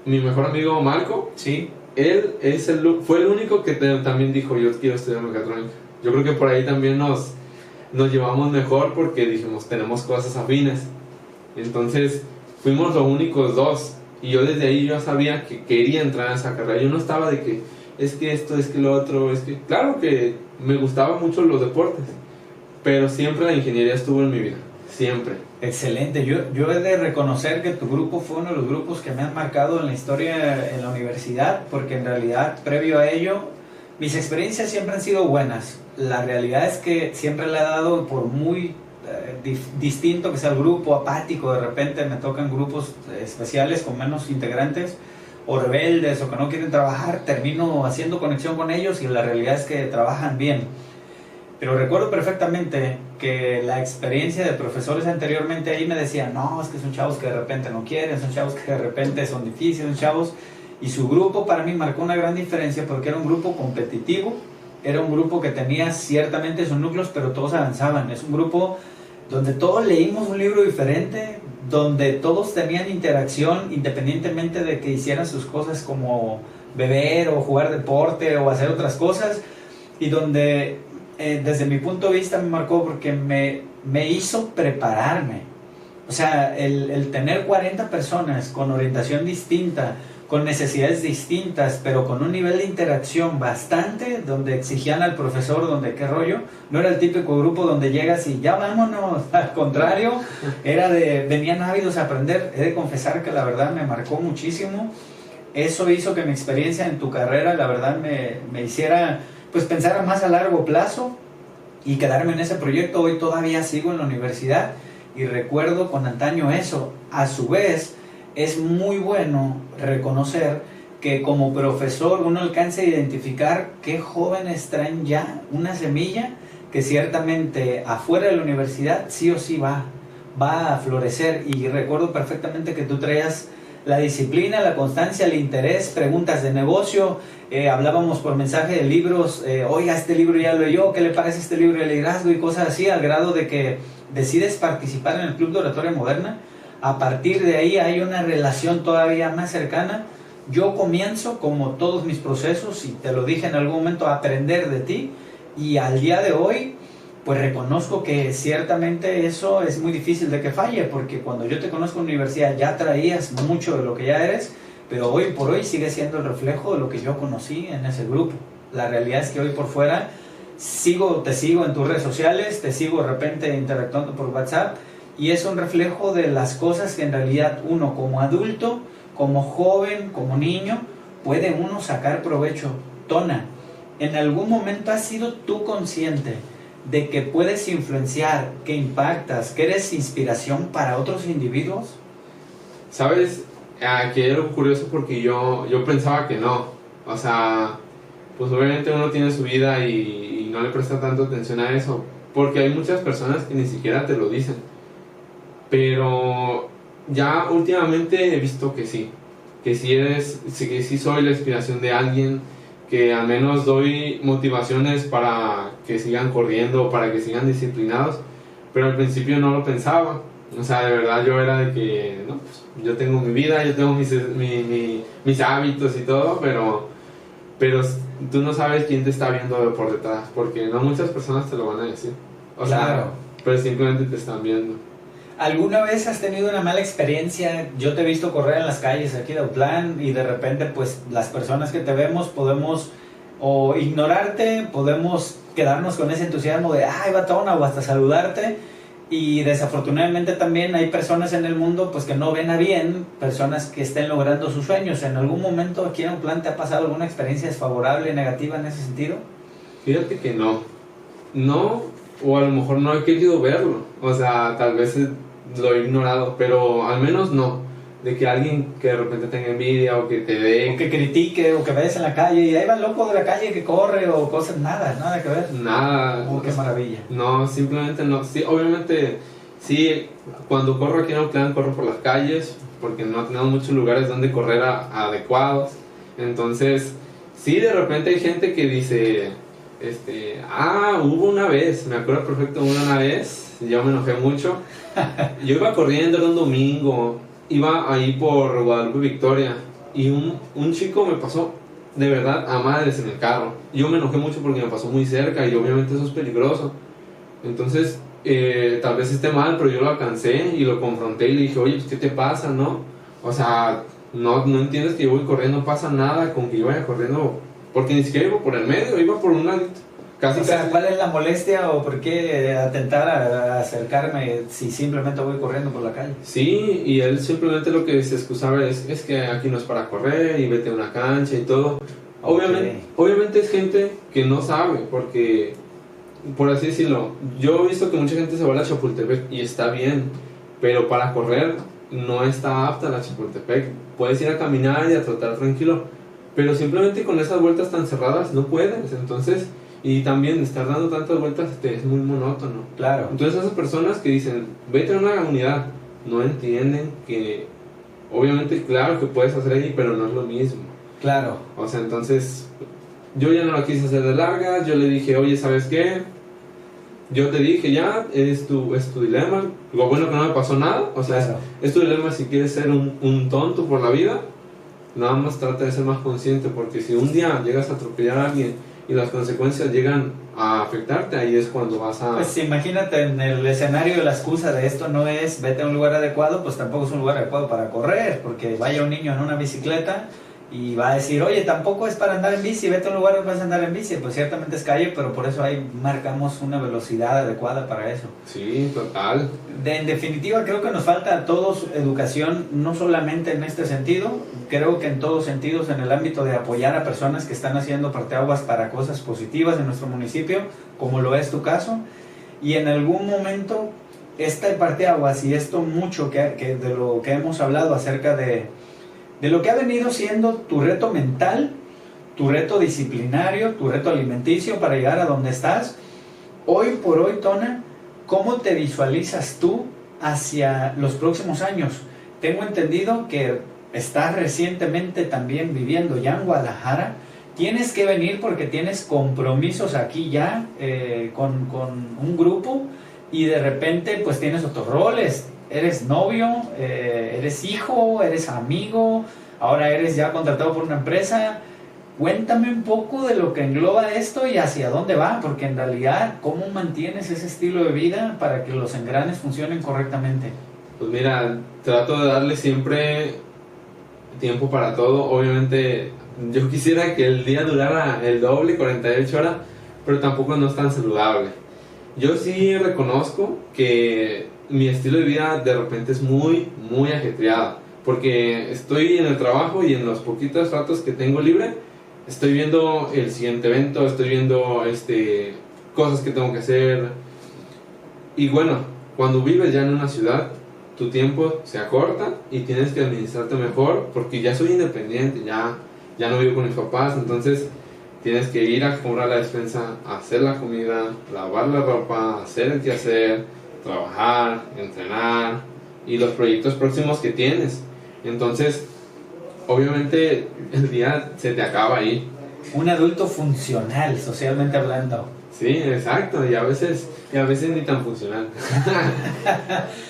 Mi mejor amigo Marco, sí, él fue el único que también dijo, yo quiero estudiar mecatrónica. Yo creo que por ahí también nos nos llevamos mejor porque dijimos, tenemos cosas afines. Entonces, fuimos los únicos dos. Y yo desde ahí yo sabía que quería entrar en esa carrera. Yo no estaba de que, es que esto, es que lo otro, es que... Claro que me gustaban mucho los deportes, pero siempre la ingeniería estuvo en mi vida, siempre. Excelente. Yo he de reconocer que tu grupo fue uno de los grupos que me han marcado en la historia en la universidad, porque en realidad, previo a ello, mis experiencias siempre han sido buenas. La realidad es que siempre le he dado por muy distinto que sea el grupo, apático, de repente me tocan grupos especiales con menos integrantes, o rebeldes, o que no quieren trabajar, termino haciendo conexión con ellos y la realidad es que trabajan bien. Pero recuerdo perfectamente que la experiencia de profesores anteriormente ahí me decían, no, es que son chavos que de repente no quieren, son chavos que de repente son difíciles, son chavos... Y su grupo para mí marcó una gran diferencia porque era un grupo competitivo, era un grupo que tenía ciertamente sus núcleos, pero todos avanzaban. Es un grupo donde todos leímos un libro diferente, donde todos tenían interacción independientemente de que hicieran sus cosas como beber o jugar deporte o hacer otras cosas, y donde desde mi punto de vista me marcó porque me hizo prepararme. O sea, el tener 40 personas con orientación distinta, con necesidades distintas, pero con un nivel de interacción bastante, donde exigían al profesor, donde qué rollo, no era el típico grupo donde llegas y ya vámonos, al contrario, era venían ávidos a aprender. He de confesar que la verdad me marcó muchísimo. Eso hizo que mi experiencia en tu carrera, la verdad, me hiciera pues pensar más a largo plazo y quedarme en ese proyecto. Hoy todavía sigo en la universidad y recuerdo con antaño eso. A su vez, es muy bueno reconocer que como profesor uno alcanza a identificar qué jóvenes traen ya una semilla que ciertamente afuera de la universidad sí o sí va a florecer. Y recuerdo perfectamente que tú traías la disciplina, la constancia, el interés, preguntas de negocio, hablábamos por mensaje de libros, oiga, este libro ya lo leyó, ¿qué le parece este libro de liderazgo? Y cosas así, al grado de que decides participar en el Club de Oratoria Moderna. A partir de ahí hay una relación todavía más cercana. Yo comienzo, como todos mis procesos, y te lo dije en algún momento, a aprender de ti, y al día de hoy pues reconozco que ciertamente eso es muy difícil de que falle, porque cuando yo te conozco en la universidad ya traías mucho de lo que ya eres, pero hoy por hoy sigue siendo el reflejo de lo que yo conocí en ese grupo. La realidad es que hoy por fuera te sigo en tus redes sociales, te sigo de repente interactuando por WhatsApp, y es un reflejo de las cosas que en realidad uno como adulto, como joven, como niño, puede uno sacar provecho. Tona, ¿en algún momento has sido tú consciente de que puedes influenciar, que impactas, que eres inspiración para otros individuos? ¿Sabes? Aquí hay algo curioso porque yo pensaba que no. O sea, pues obviamente uno tiene su vida y no le presta tanto atención a eso, porque hay muchas personas que ni siquiera te lo dicen. Pero ya últimamente he visto que sí que sí soy la inspiración de alguien, que al menos doy motivaciones para que sigan corriendo, para que sigan disciplinados, pero al principio no lo pensaba. O sea, de verdad yo era de que, no, pues, yo tengo mi vida, yo tengo mis hábitos y todo, pero tú no sabes quién te está viendo por detrás, porque no muchas personas te lo van a decir. O claro. sea, pero simplemente te están viendo. ¿Alguna vez has tenido una mala experiencia? Yo te he visto correr en las calles aquí de Autlán y de repente pues las personas que te vemos podemos o ignorarte, podemos quedarnos con ese entusiasmo de ¡ay, batona! O hasta saludarte, y desafortunadamente también hay personas en el mundo pues que no ven a bien, personas que estén logrando sus sueños. ¿En algún momento aquí en Autlán te ha pasado alguna experiencia desfavorable, negativa en ese sentido? Fíjate que no, o a lo mejor no he querido verlo, o sea, tal vez lo he ignorado, pero al menos no, de que alguien que de repente tenga envidia o que te dé, o que critique, o que vayas en la calle y ahí va el loco de la calle que corre o cosas, nada que ver. Nada. Oh, qué maravilla. No, simplemente no. Sí, obviamente, sí, cuando corro aquí en Autlán corro por las calles, porque no tenemos muchos lugares donde correr adecuados. Entonces, sí, de repente hay gente que dice, hubo una vez, me acuerdo perfecto, una vez, yo me enojé mucho. Yo iba corriendo, era un domingo, iba ahí por Guadalupe Victoria, y un chico me pasó de verdad a madres en el carro. Yo me enojé mucho porque me pasó muy cerca y obviamente eso es peligroso. Entonces, tal vez esté mal, pero yo lo alcancé y lo confronté y le dije, oye, pues, ¿qué te pasa, no? O sea, no entiendes que yo voy corriendo, no pasa nada con que yo vaya corriendo, porque ni siquiera iba por el medio, iba por un ladito. Casi, O sea, casi. ¿cuál es la molestia o por qué atentar a acercarme si simplemente voy corriendo por la calle? Sí, y él simplemente lo que se excusaba es que aquí no es para correr y vete a una cancha y todo. Obviamente es gente que no sabe, porque, por así decirlo, yo he visto que mucha gente se va a la Chapultepec y está bien, pero para correr no está apta la Chapultepec. Puedes ir a caminar y a trotar tranquilo, pero simplemente con esas vueltas tan cerradas no puedes. Entonces, y también estar dando tantas vueltas es muy monótono. Claro. Entonces esas personas que dicen, vete a una unidad, no entienden que obviamente claro que puedes hacer ahí, pero no es lo mismo. Claro. O sea, entonces yo ya no la quise hacer de larga, yo le dije, oye, ¿sabes qué? Yo te dije ya, es tu dilema, lo bueno que no me pasó nada, o sea, Claro. es tu dilema si quieres ser un tonto por la vida, nada más trata de ser más consciente, porque si un día llegas a atropellar a alguien y las consecuencias llegan a afectarte, ahí es cuando vas a... Pues imagínate en el escenario de la excusa de esto no es vete a un lugar adecuado, pues tampoco es un lugar adecuado para correr, porque vaya un niño en una bicicleta y va a decir, oye, tampoco es para andar en bici, vete a un lugar donde vas a andar en bici, pues ciertamente es calle, pero por eso ahí marcamos una velocidad adecuada para eso. Sí, total. En definitiva, creo que nos falta a todos educación, no solamente en este sentido, creo que en todos sentidos, en el ámbito de apoyar a personas que están haciendo parteaguas para cosas positivas en nuestro municipio, como lo es tu caso, y en algún momento esta parteaguas y esto mucho que de lo que hemos hablado acerca de lo que ha venido siendo tu reto mental, tu reto disciplinario, tu reto alimenticio para llegar a donde estás, hoy por hoy, Tona, ¿cómo te visualizas tú hacia los próximos años? Tengo entendido que estás recientemente también viviendo ya en Guadalajara. Tienes que venir porque tienes compromisos aquí ya con un grupo y de repente pues tienes otros roles. Eres novio, eres hijo, eres amigo, ahora eres ya contratado por una empresa. Cuéntame un poco de lo que engloba esto y hacia dónde va, porque en realidad, ¿cómo mantienes ese estilo de vida para que los engranes funcionen correctamente? Pues mira, trato de darle siempre tiempo para todo. Obviamente, yo quisiera que el día durara el doble, 48 horas, pero tampoco no es tan saludable. Yo sí reconozco que mi estilo de vida de repente es muy, muy ajetreado, porque estoy en el trabajo y en los poquitos ratos que tengo libre, estoy viendo el siguiente evento, estoy viendo cosas que tengo que hacer. Y bueno, cuando vives ya en una ciudad, tu tiempo se acorta y tienes que administrarte mejor, porque ya soy independiente, ya no vivo con mis papás, entonces tienes que ir a comprar la despensa, hacer la comida, lavar la ropa, hacer el quehacer, trabajar, entrenar y los proyectos próximos que tienes. Entonces, obviamente el día se te acaba ahí. Un adulto funcional, socialmente hablando. Sí, exacto, y a veces ni tan funcional.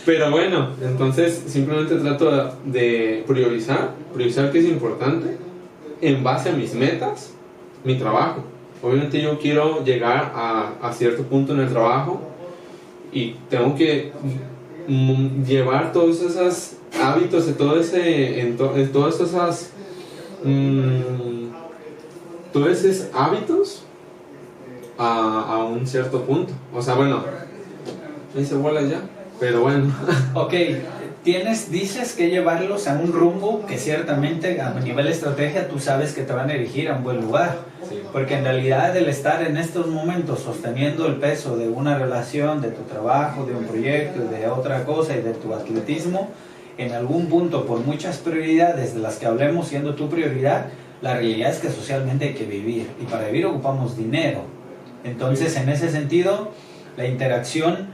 Pero bueno, entonces simplemente trato de priorizar que es importante en base a mis metas, mi trabajo. Obviamente yo quiero llegar a cierto punto en el trabajo y tengo que llevar todos esos hábitos, todos esos hábitos a un cierto punto. O sea, bueno, ahí se vuela ya, pero bueno. Ok, dices que llevarlos a un rumbo que ciertamente a nivel de estrategia tú sabes que te van a dirigir a un buen lugar. Sí. Porque en realidad el estar en estos momentos sosteniendo el peso de una relación, de tu trabajo, de un proyecto, de otra cosa y de tu atletismo, en algún punto por muchas prioridades de las que hablemos siendo tu prioridad, la realidad es que socialmente hay que vivir y para vivir ocupamos dinero. Entonces en ese sentido la interacción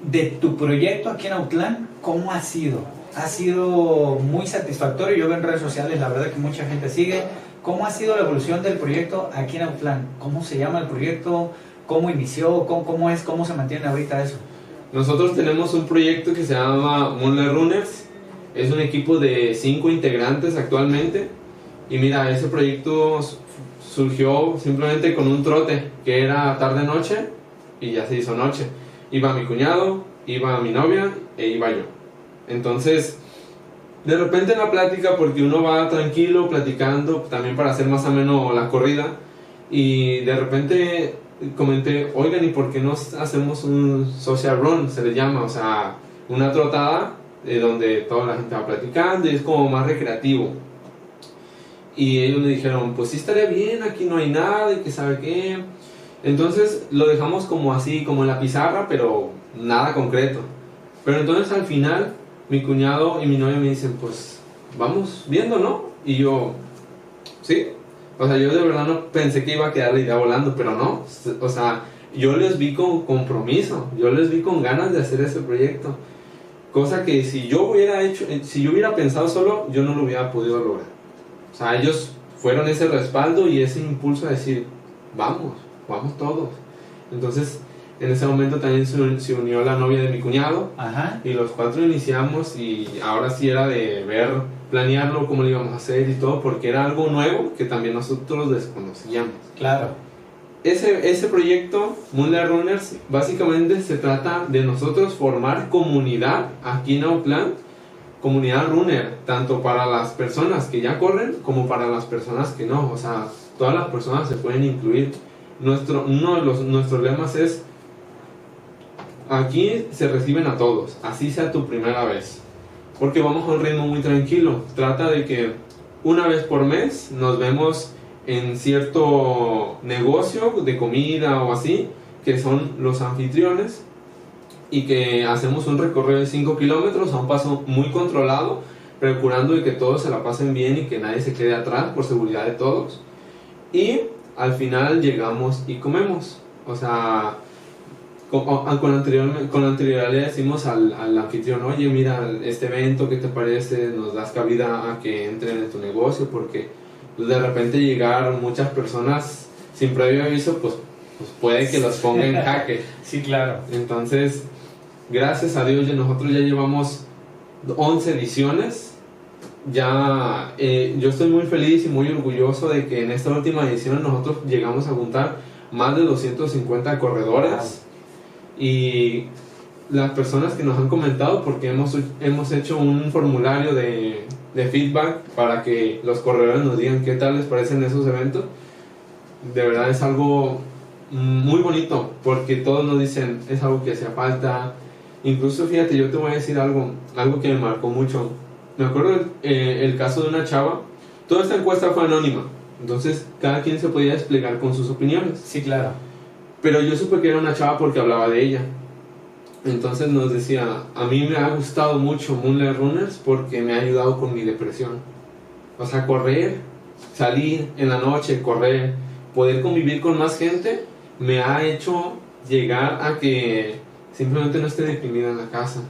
de tu proyecto aquí en Autlán, ¿cómo ha sido? Ha sido muy satisfactorio. Yo veo en redes sociales, la verdad que mucha gente sigue. ¿Cómo ha sido la evolución del proyecto aquí en Autlán? ¿Cómo se llama el proyecto? ¿Cómo inició? ¿Cómo se mantiene ahorita eso? Nosotros tenemos un proyecto que se llama Moonlight Runners. Es un equipo de 5 integrantes actualmente. Y mira, ese proyecto surgió simplemente con un trote que era tarde-noche y ya se hizo noche. Iba mi cuñado, iba mi novia e iba yo. Entonces, de repente en la plática, porque uno va tranquilo platicando, también para hacer más ameno la corrida, y de repente comenté, oigan, ¿y por qué no hacemos un social run? Se le llama, o sea, una trotada donde toda la gente va platicando y es como más recreativo. Y ellos me dijeron, pues sí estaría bien, aquí no hay nada y que sabe qué. Entonces lo dejamos como así, como en la pizarra, pero nada concreto. Pero entonces al final mi cuñado y mi novia me dicen, pues vamos viendo, ¿no? Y yo, sí. O sea, yo de verdad no pensé que iba a quedar la idea volando, pero no. O sea, yo les vi con compromiso, yo les vi con ganas de hacer ese proyecto. Cosa que si yo hubiera pensado solo, yo no lo hubiera podido lograr. O sea, ellos fueron ese respaldo y ese impulso a decir, vamos todos. Entonces, en ese momento también se unió la novia de mi cuñado. Ajá. Y los 4 iniciamos y ahora sí era de planearlo, cómo lo íbamos a hacer y todo, porque era algo nuevo que también nosotros desconocíamos. Claro. Ese proyecto, Moonlight Runners, básicamente se trata de nosotros formar comunidad aquí en Auckland, comunidad runner, tanto para las personas que ya corren como para las personas que no. O sea, todas las personas se pueden incluir. Uno de nuestros lemas es: aquí se reciben a todos, así sea tu primera vez. Porque vamos a un ritmo muy tranquilo. Trata de que una vez por mes nos vemos en cierto negocio de comida o así, que son los anfitriones, y que hacemos un recorrido de 5 kilómetros a un paso muy controlado, procurando de que todos se la pasen bien y que nadie se quede atrás por seguridad de todos. Y al final llegamos y comemos. O sea, con anterioridad le decimos al anfitrión, oye, mira, este evento, ¿qué te parece? Nos das cabida a que entren en tu negocio, porque pues, de repente llegar muchas personas sin previo aviso, pues puede que los ponga en jaque. Sí, claro. Entonces, gracias a Dios, nosotros ya llevamos 11 ediciones. Ya, yo estoy muy feliz y muy orgulloso de que en esta última edición nosotros llegamos a juntar más de 250 corredores. Wow. Y las personas que nos han comentado, porque hemos hecho un formulario de feedback para que los corredores nos digan qué tal les parecen esos eventos, de verdad es algo muy bonito, porque todos nos dicen es algo que hacía falta. Incluso fíjate, yo te voy a decir algo que me marcó mucho. Me acuerdo el caso de una chava. Toda esta encuesta fue anónima, entonces cada quien se podía desplegar con sus opiniones. Sí, claro. Pero yo supe que era una chava porque hablaba de ella. Entonces nos decía, a mí me ha gustado mucho Moonlight Runners porque me ha ayudado con mi depresión. O sea, correr, salir en la noche, correr, poder convivir con más gente, me ha hecho llegar a que simplemente no esté deprimida en la casa.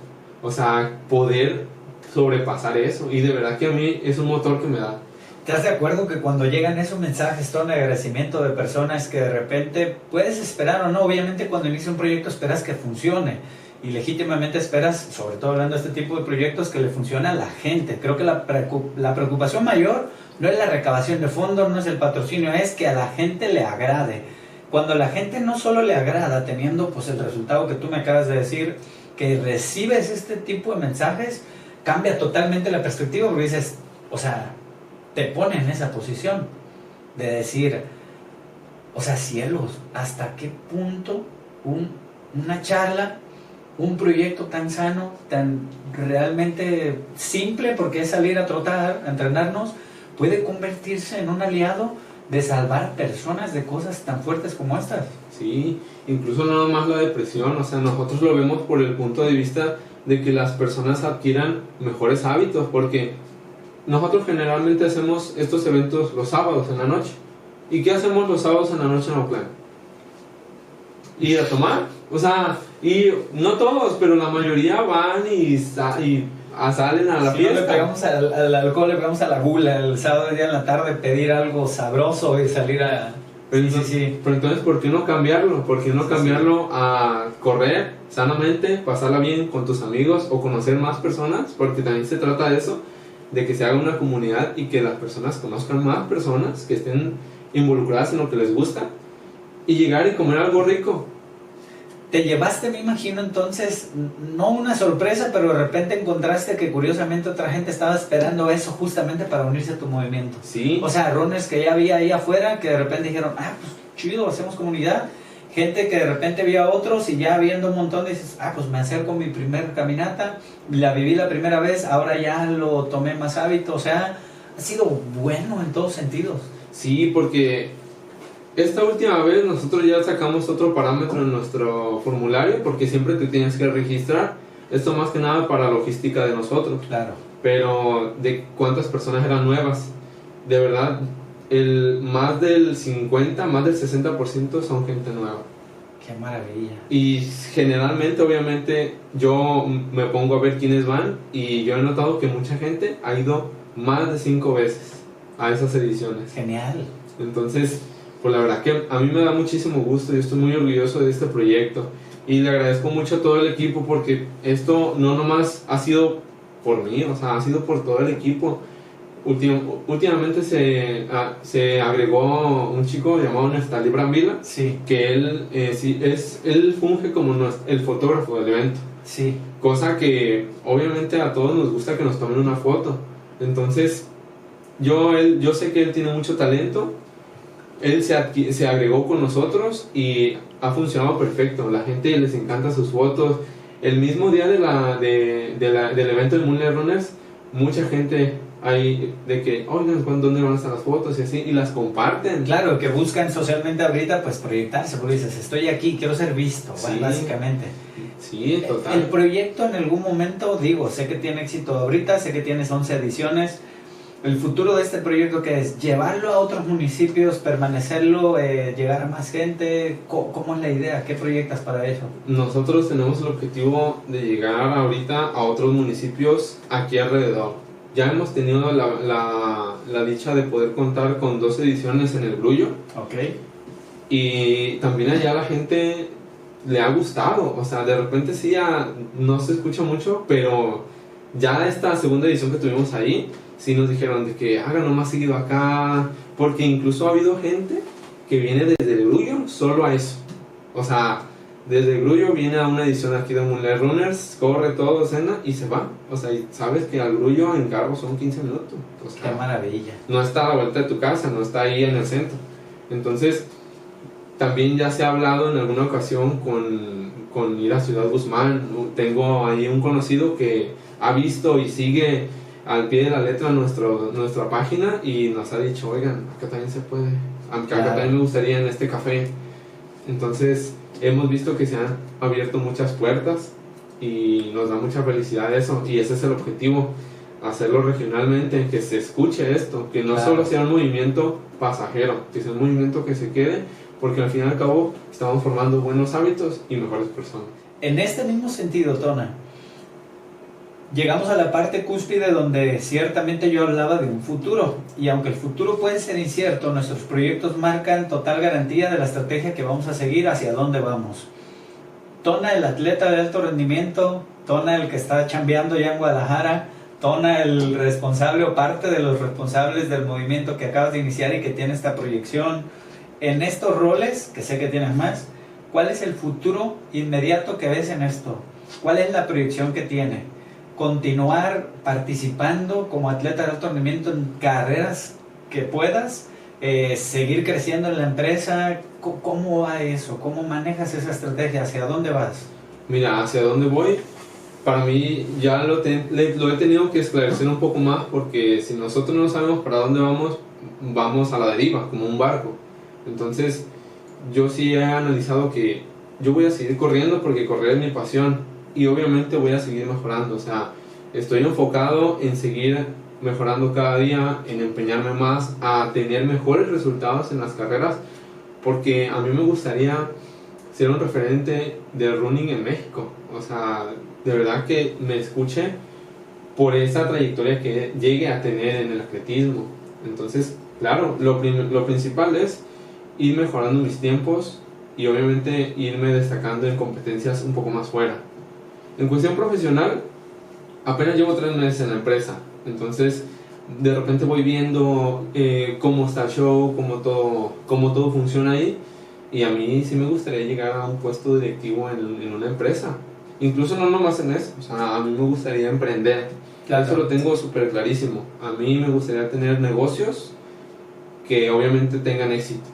O sea, poder sobrepasar eso. Y de verdad que a mí es un motor que me da. ¿Estás de acuerdo que cuando llegan esos mensajes, todo un agradecimiento de personas que de repente puedes esperar o no? Obviamente cuando inicia un proyecto esperas que funcione y legítimamente esperas, sobre todo hablando de este tipo de proyectos, que le funcione a la gente. Creo que la preocupación mayor no es la recabación de fondos, no es el patrocinio, es que a la gente le agrade. Cuando a la gente no solo le agrada, teniendo pues el resultado que tú me acabas de decir, que recibes este tipo de mensajes, cambia totalmente la perspectiva, porque dices, o sea, te pone en esa posición de decir, o sea, cielos, ¿hasta qué punto una charla, un proyecto tan sano, tan realmente simple, porque es salir a trotar, a entrenarnos, puede convertirse en un aliado de salvar personas de cosas tan fuertes como estas? Sí, incluso no más la depresión, o sea, nosotros lo vemos por el punto de vista de que las personas adquieran mejores hábitos, porque nosotros generalmente hacemos estos eventos los sábados en la noche. ¿Y qué hacemos los sábados en la noche en Auckland? Ir a tomar. O sea, y no todos, pero la mayoría van y salen a la fiesta. No le pegamos al alcohol, le pegamos a la gula. El sábado día en la tarde pedir algo sabroso y salir a... Pero entonces, ¿por qué no cambiarlo? ¿Por qué no cambiarlo a correr sanamente, pasarla bien con tus amigos o conocer más personas? Porque también se trata de eso, de que se haga una comunidad y que las personas conozcan más personas que estén involucradas en lo que les gusta y llegar y comer algo rico. Te llevaste, me imagino, entonces, no una sorpresa, pero de repente encontraste que curiosamente otra gente estaba esperando eso justamente para unirse a tu movimiento. Sí. O sea, runners que ya había ahí afuera que de repente dijeron, ah, pues chido, hacemos comunidad. Gente que de repente vio a otros y ya viendo un montón dices, ah, pues me acerco a mi primer caminata, la viví la primera vez, ahora ya lo tomé más hábito. O sea, ha sido bueno en todos sentidos. Sí, porque esta última vez nosotros ya sacamos otro parámetro en nuestro formulario, porque siempre te tienes que registrar. Esto más que nada para logística de nosotros. Claro. Pero de cuántas personas eran nuevas. De verdad, más del 50, más del 60% son gente nueva. Qué maravilla. Y generalmente, obviamente, yo me pongo a ver quiénes van y yo he notado que mucha gente ha ido más de 5 veces a esas ediciones. Genial. Entonces, pues la verdad que a mí me da muchísimo gusto, yo estoy muy orgulloso de este proyecto y le agradezco mucho a todo el equipo porque esto no nomás ha sido por mí, o sea, ha sido por todo el equipo. Últimamente se agregó un chico llamado Neftali Brambila, sí, que él funge como el fotógrafo del evento. Sí. Cosa que obviamente a todos nos gusta que nos tomen una foto. Entonces, yo sé que él tiene mucho talento. Él se agregó con nosotros y ha funcionado perfecto. La gente les encanta sus fotos. El mismo día del evento de Moonlight Runners, mucha gente hay de que, oigan, ¿dónde van a estar las fotos? Y así, y las comparten. Claro, que buscan socialmente ahorita pues proyectarse, porque dices, estoy aquí, quiero ser visto, Sí. Básicamente. Sí, total. El proyecto en algún momento, digo, sé que tiene éxito ahorita, sé que tienes 11 ediciones. El futuro de este proyecto, ¿qué es? ¿Llevarlo a otros municipios, permanecerlo, llegar a más gente? ¿Cómo es la idea? ¿Qué proyectas para eso? Nosotros tenemos el objetivo de llegar ahorita a otros municipios aquí alrededor. Ya hemos tenido la dicha de poder contar con 2 ediciones en el Grullo. Ok. Y también allá la gente le ha gustado. O sea, de repente sí ya no se escucha mucho, pero ya esta segunda edición que tuvimos ahí, sí nos dijeron de que hagan más seguido acá, porque incluso ha habido gente que viene desde el Grullo solo a eso. O sea, desde el Grullo viene a una edición aquí de Moonlight Runners, corre todo, cena y se va. O sea, y sabes que al Grullo en carro son 15 minutos. O sea, qué maravilla. No está a la vuelta de tu casa, no está ahí en el centro. Entonces, también ya se ha hablado en alguna ocasión con ir a Ciudad Guzmán. Tengo ahí un conocido que ha visto y sigue al pie de la letra nuestra página y nos ha dicho, oigan, acá también se puede, acá también me gustaría en este café. Entonces hemos visto que se han abierto muchas puertas y nos da mucha felicidad eso, y ese es el objetivo, hacerlo regionalmente, que se escuche esto, que no solo sea un movimiento pasajero, que sea un movimiento que se quede, porque al fin y al cabo estamos formando buenos hábitos y mejores personas. En este mismo sentido, Tona, llegamos a la parte cúspide donde ciertamente yo hablaba de un futuro, y aunque el futuro puede ser incierto, nuestros proyectos marcan total garantía de la estrategia que vamos a seguir, hacia dónde vamos. Tona, el atleta de alto rendimiento, Tona, el que está chambeando ya en Guadalajara, Tona, el responsable o parte de los responsables del movimiento que acabas de iniciar y que tiene esta proyección. En estos roles, que sé que tienes más, ¿cuál es el futuro inmediato que ves en esto? ¿Cuál es la proyección que tiene? ¿Continuar participando como atleta de alto rendimiento en carreras que puedas? ¿Seguir creciendo en la empresa? ¿Cómo va eso? ¿Cómo manejas esa estrategia? ¿Hacia dónde vas? Mira, hacia dónde voy, para mí ya lo he tenido que esclarecer un poco más, porque si nosotros no sabemos para dónde vamos a la deriva, como un barco. Entonces, yo sí he analizado que yo voy a seguir corriendo porque correr es mi pasión y obviamente voy a seguir mejorando. O sea, estoy enfocado en seguir mejorando cada día, en empeñarme más a tener mejores resultados en las carreras, porque a mí me gustaría ser un referente del running en México. O sea, de verdad que me escuche por esa trayectoria que llegue a tener en el atletismo. Entonces, claro, lo principal es ir mejorando mis tiempos y obviamente irme destacando en competencias un poco más fuera. En cuestión profesional, apenas llevo 3 meses en la empresa, entonces de repente voy viendo cómo está el show, cómo todo funciona ahí, Y a mí sí me gustaría llegar a un puesto directivo en una empresa. Incluso no nomás en eso, o sea, a mí me gustaría emprender. Claro. Eso lo tengo súper clarísimo. A mí me gustaría tener negocios que obviamente tengan éxito.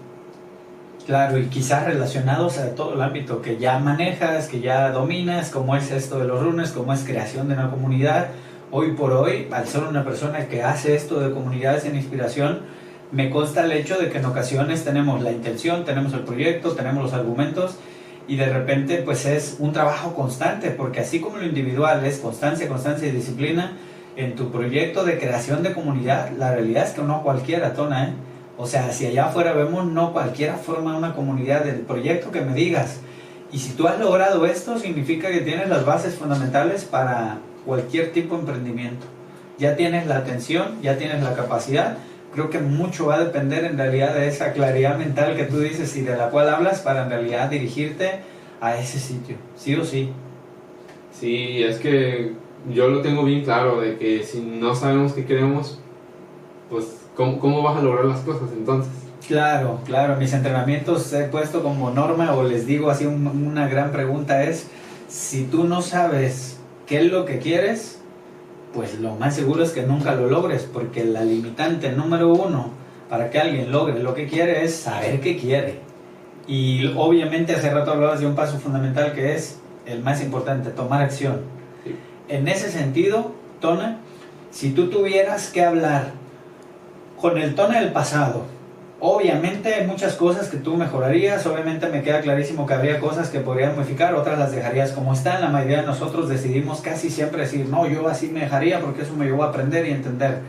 Claro, y quizás relacionados a todo el ámbito que ya manejas, que ya dominas, como es esto de los runners, como es creación de una comunidad. Hoy por hoy, al ser una persona que hace esto de comunidades en inspiración, me consta el hecho de que en ocasiones tenemos la intención, tenemos el proyecto, tenemos los argumentos, y de repente pues es un trabajo constante, porque así como lo individual es constancia, constancia y disciplina, en tu proyecto de creación de comunidad, la realidad es que no cualquiera, Tona, ¿eh? O sea, si allá afuera vemos, no cualquiera forma una comunidad del proyecto que me digas. Y si tú has logrado esto, significa que tienes las bases fundamentales para cualquier tipo de emprendimiento. Ya tienes la atención, ya tienes la capacidad. Creo que mucho va a depender en realidad de esa claridad mental que tú dices y de la cual hablas para en realidad dirigirte a ese sitio, sí o sí. Sí, es que yo lo tengo bien claro de que si no sabemos qué queremos, pues ¿cómo vas a lograr las cosas entonces? Claro, claro. Mis entrenamientos he puesto como norma, o les digo así, una gran pregunta es, si tú no sabes qué es lo que quieres, pues lo más seguro es que nunca lo logres, porque la limitante número uno para que alguien logre lo que quiere es saber qué quiere. Y obviamente hace rato hablabas de un paso fundamental que es el más importante, tomar acción. Sí. En ese sentido, Tona, si tú tuvieras que hablar con el Tona del pasado, obviamente hay muchas cosas que tú mejorarías, obviamente me queda clarísimo que habría cosas que podrías modificar, otras las dejarías como están. La mayoría de nosotros decidimos casi siempre decir, no, yo así me dejaría porque eso me llevó a aprender y entender.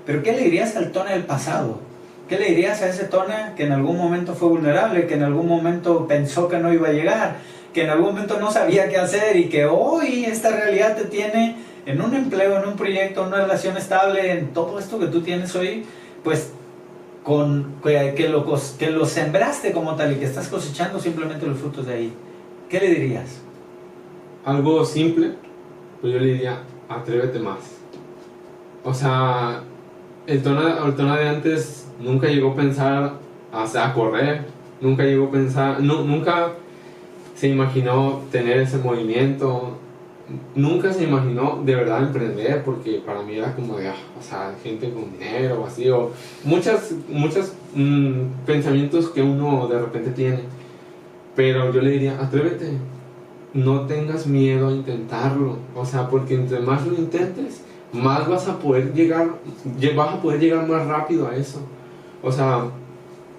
Pero ¿qué le dirías al Tona del pasado? ¿Qué le dirías a ese Tona que en algún momento fue vulnerable, que en algún momento pensó que no iba a llegar, que en algún momento no sabía qué hacer, y que hoy esta realidad te tiene en un empleo, en un proyecto, en una relación estable, en todo esto que tú tienes hoy, pues que lo sembraste como tal y que estás cosechando simplemente los frutos de ahí? ¿Qué le dirías? Algo simple, pues yo le diría, atrévete más. O sea, el Tona de antes nunca llegó a pensar a correr, nunca llegó a pensar, nunca se imaginó tener ese movimiento, nunca se imaginó de verdad emprender, porque para mí era como de, o sea, gente con dinero o así, o muchos pensamientos que uno de repente tiene. Pero yo le diría, atrévete, no tengas miedo a intentarlo, o sea, porque entre más lo intentes, más vas a poder llegar más rápido a eso. O sea,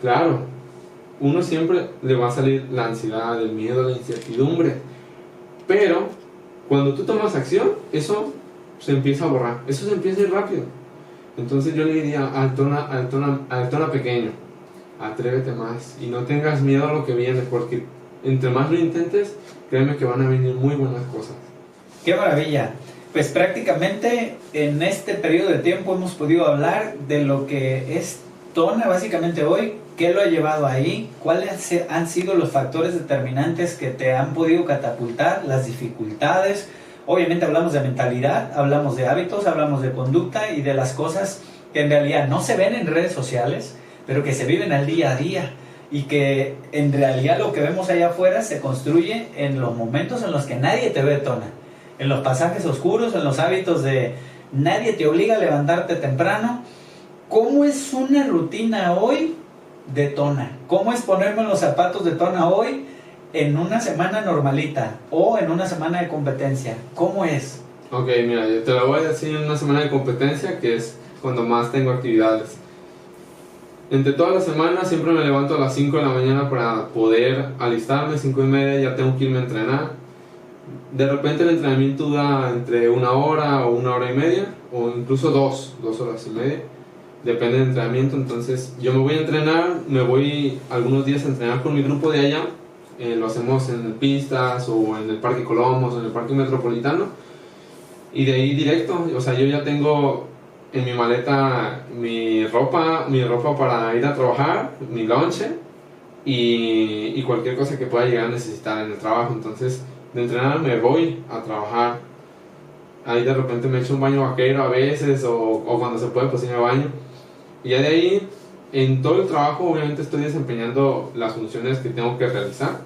claro, uno siempre le va a salir la ansiedad, el miedo, la incertidumbre, pero cuando tú tomas acción, eso se empieza a borrar, eso se empieza a ir rápido. Entonces yo le diría al Tona pequeño, atrévete más y no tengas miedo a lo que viene, porque entre más lo intentes, créeme que van a venir muy buenas cosas. ¡Qué maravilla! Pues prácticamente en este periodo de tiempo hemos podido hablar de lo que es Tona básicamente hoy, qué lo ha llevado ahí, cuáles han sido los factores determinantes que te han podido catapultar, las dificultades. Obviamente hablamos de mentalidad, hablamos de hábitos, hablamos de conducta y de las cosas que en realidad no se ven en redes sociales, pero que se viven al día a día, y que en realidad lo que vemos allá afuera se construye en los momentos en los que nadie te ve, Tona, en los pasajes oscuros, en los hábitos de nadie te obliga a levantarte temprano. ¿Cómo es una rutina hoy de Tona? ¿Cómo es ponerme en los zapatos de Tona hoy en una semana normalita o en una semana de competencia? ¿Cómo es? Ok, mira, yo te lo voy a decir en una semana de competencia, que es cuando más tengo actividades. Entre toda la semana siempre me levanto a las 5 de la mañana para poder alistarme, 5:30 ya tengo que irme a entrenar. De repente el entrenamiento dura entre 1 hora o 1 hora y media, o incluso 2 horas y media, depende del entrenamiento. Entonces yo me voy a entrenar, me voy algunos días a entrenar con mi grupo de allá, lo hacemos en pistas o en el Parque Colomos o en el Parque Metropolitano, y de ahí directo, o sea, yo ya tengo en mi maleta mi ropa para ir a trabajar, mi lonche y cualquier cosa que pueda llegar a necesitar en el trabajo. Entonces de entrenar me voy a trabajar, ahí de repente me echo un baño vaquero a veces, o cuando se puede pues sí me baño, y ya de ahí en todo el trabajo obviamente estoy desempeñando las funciones que tengo que realizar,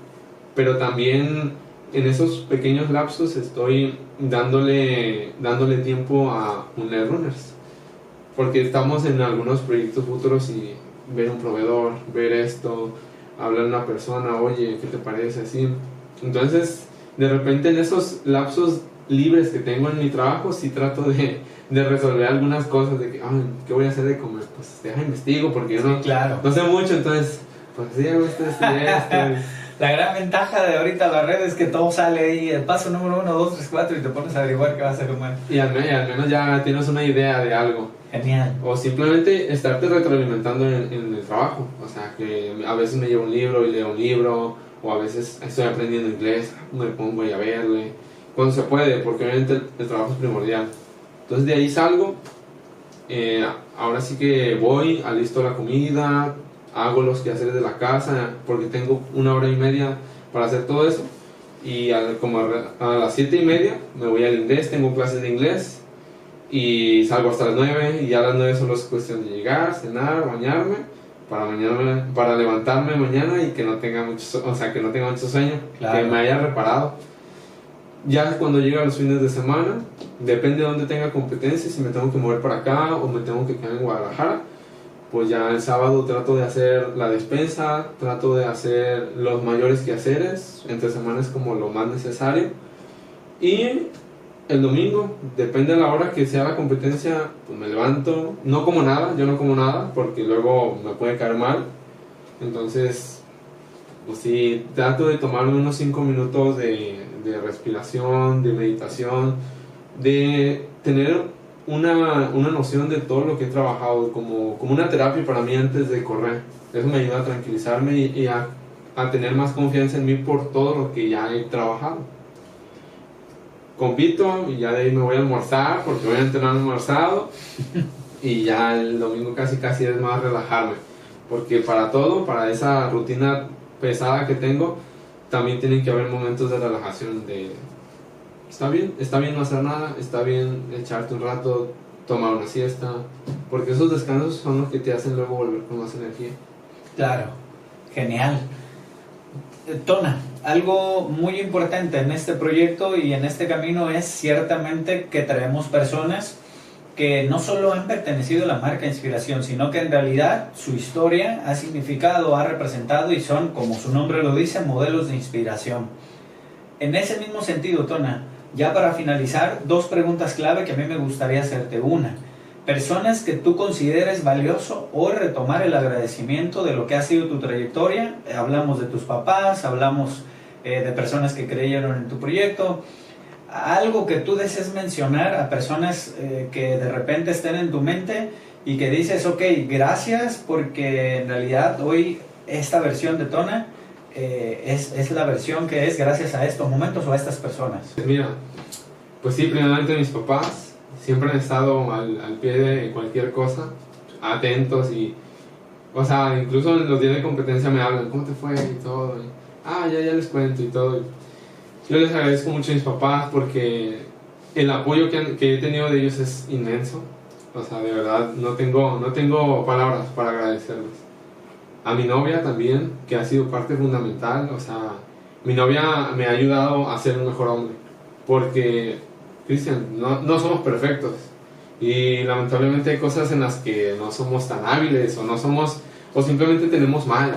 pero también en esos pequeños lapsos estoy dándole tiempo a un Runners, porque estamos en algunos proyectos futuros y ver un proveedor, ver esto, hablar a una persona, oye, ¿qué te parece? Así. Entonces, de repente en esos lapsos libres que tengo en mi trabajo, sí trato de resolver algunas cosas, de que, ¿qué voy a hacer de comer? Pues deja investigo, porque yo no sé mucho, entonces, pues sí, hago esto. La gran ventaja de ahorita la red es que todo sale ahí, el paso número 1, 2, 3, 4 y te pones a averiguar qué vas a comer. Y al menos ya tienes una idea de algo. Genial. O simplemente estarte retroalimentando en el trabajo. O sea, que a veces me llevo un libro y leo un libro, o a veces estoy aprendiendo inglés, me pongo a verle. Cuando se puede, porque obviamente el trabajo es primordial. Entonces de ahí salgo, ahora sí que voy, alisto la comida, hago los quehaceres de la casa, porque tengo 1 hora y media para hacer todo eso. Y como a las 7:30 me voy al inglés, tengo clases de inglés. Y salgo hasta las 9 y ya a las 9 solo es cuestión de llegar, cenar, bañarme para levantarme mañana y que no tenga mucho sueño, claro. Que me haya reparado. Ya cuando llega los fines de semana, depende de dónde tenga competencia, si me tengo que mover para acá o me tengo que quedar en Guadalajara, pues ya el sábado trato de hacer la despensa, trato de hacer los mayores quehaceres, entre semanas como lo más necesario. Y el domingo, depende de la hora que sea la competencia, pues me levanto, yo no como nada, porque luego me puede caer mal. Entonces, pues sí, trato de tomarme unos 5 minutos de respiración, de meditación, de tener una noción de todo lo que he trabajado, como una terapia para mí antes de correr. Eso me ayuda a tranquilizarme y a tener más confianza en mí por todo lo que ya he trabajado. Compito y ya de ahí me voy a almorzar, porque obviamente no he almorzado, y ya el domingo casi es más relajarme, porque para esa rutina pesada que tengo, también tienen que haber momentos de relajación, está bien no hacer nada, está bien echarte un rato, tomar una siesta, porque esos descansos son los que te hacen luego volver con más energía. Claro, genial. Tona, algo muy importante en este proyecto y en este camino es ciertamente que traemos personas que no solo han pertenecido a la marca Inspiración, sino que en realidad su historia ha significado, ha representado y son, como su nombre lo dice, modelos de inspiración. En ese mismo sentido, Tona, ya para finalizar, 2 preguntas clave que a mí me gustaría hacerte. Una, personas que tú consideres valioso hoy retomar el agradecimiento de lo que ha sido tu trayectoria. Hablamos de tus papás, hablamos de personas que creyeron en tu proyecto. Algo que tú desees mencionar a personas que de repente estén en tu mente y que dices, ok, gracias, porque en realidad hoy esta versión de Tona es la versión que es gracias a estos momentos o a estas personas. Mira, pues sí, primeramente mis papás siempre han estado al pie de cualquier cosa, atentos y, o sea, incluso en los días de competencia me hablan, ¿cómo te fue? Y todo, y, ya les cuento y todo. Yo les agradezco mucho a mis papás porque el apoyo que he tenido de ellos es inmenso. O sea, de verdad, no tengo palabras para agradecerles. A mi novia también, que ha sido parte fundamental. O sea, mi novia me ha ayudado a ser un mejor hombre. Porque, Cristian, no somos perfectos. Y lamentablemente hay cosas en las que no somos tan hábiles o simplemente tenemos mal.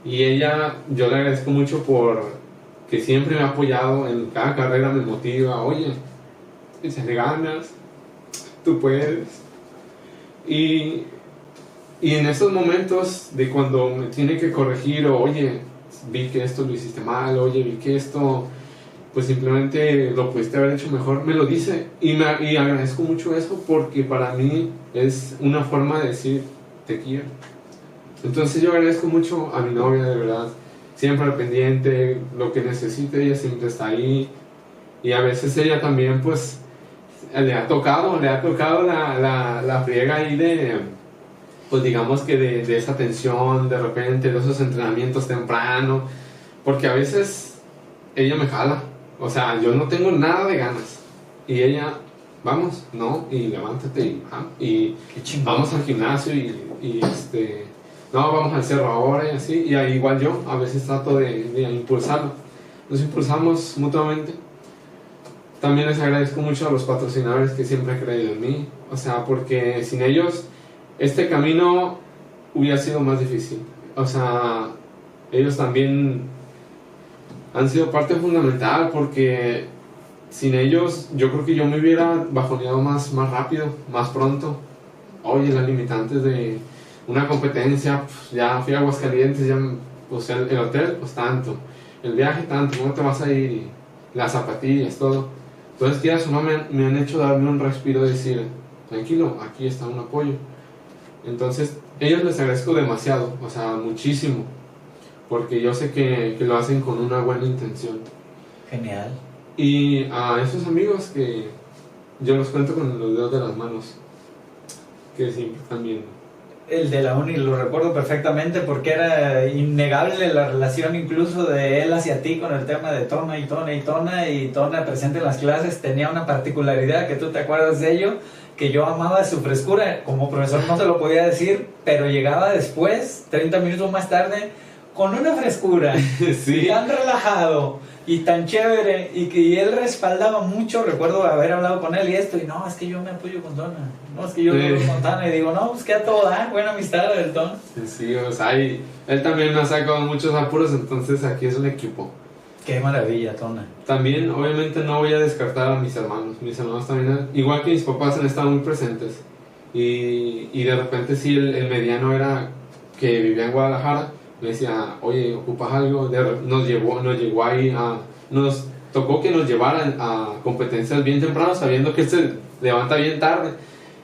Y ella, yo le agradezco mucho que siempre me ha apoyado en cada carrera, me motiva, oye, échale ganas, tú puedes. Y en esos momentos de cuando me tiene que corregir, o oye, vi que esto lo hiciste mal, oye, vi que esto, pues simplemente lo pudiste haber hecho mejor, me lo dice. Y agradezco mucho eso porque para mí es una forma de decir, te quiero. Entonces yo agradezco mucho a mi novia, de verdad. Siempre al pendiente, lo que necesite, ella siempre está ahí. Y a veces ella también, pues, le ha tocado la friega ahí pues digamos que de esa tensión, de repente, de esos entrenamientos temprano. Porque a veces ella me jala. O sea, yo no tengo nada de ganas. Y ella vamos, no, y levántate y Qué chingón. vamos al gimnasio no, vamos al cerro ahora y así, y ahí igual yo a veces trato de impulsarlo, nos impulsamos mutuamente. También les agradezco mucho a los patrocinadores que siempre han creído en mí, o sea, porque sin ellos este camino hubiera sido más difícil, o sea, ellos también han sido parte fundamental, porque sin ellos yo creo que yo me hubiera bajoneado más rápido, más pronto. Oye, las limitantes de una competencia, pues ya fui a Aguascalientes, ya, pues el hotel, pues tanto, el viaje tanto, ¿cómo te vas a ir? Y las zapatillas, todo. Entonces, quieras o no, me han hecho darme un respiro, decir, tranquilo, aquí está un apoyo. Entonces, ellos les agradezco demasiado, o sea, muchísimo, porque yo sé que lo hacen con una buena intención. Genial. Y a esos amigos que yo los cuento con los dedos de las manos, que siempre están viendo. El de la uni lo recuerdo perfectamente porque era innegable la relación incluso de él hacia ti con el tema de Tona y Tona y Tona, y Tona presente en las clases tenía una particularidad que tú te acuerdas de ello, que yo amaba su frescura. Como profesor no se lo podía decir, pero llegaba después, 30 minutos más tarde, con una frescura, Sí. tan relajado y tan chévere, y él respaldaba mucho. Recuerdo haber hablado con él y esto, y no, es que yo me apoyo con Tona, no, es que yo me apoyo con Tona, y digo, no, pues que a todo da, buena amistad del Ton. Sí, o sea, él también me ha sacado muchos apuros, entonces aquí es un equipo. Qué maravilla, Tona. También, obviamente, no voy a descartar a mis hermanos también, igual que mis papás, han estado muy presentes. Y de repente sí, el mediano era que vivía en Guadalajara, me decía, oye, ¿ocupas algo? Nos llegó ahí nos tocó que nos llevaran a competencias bien temprano, sabiendo que él se levanta bien tarde.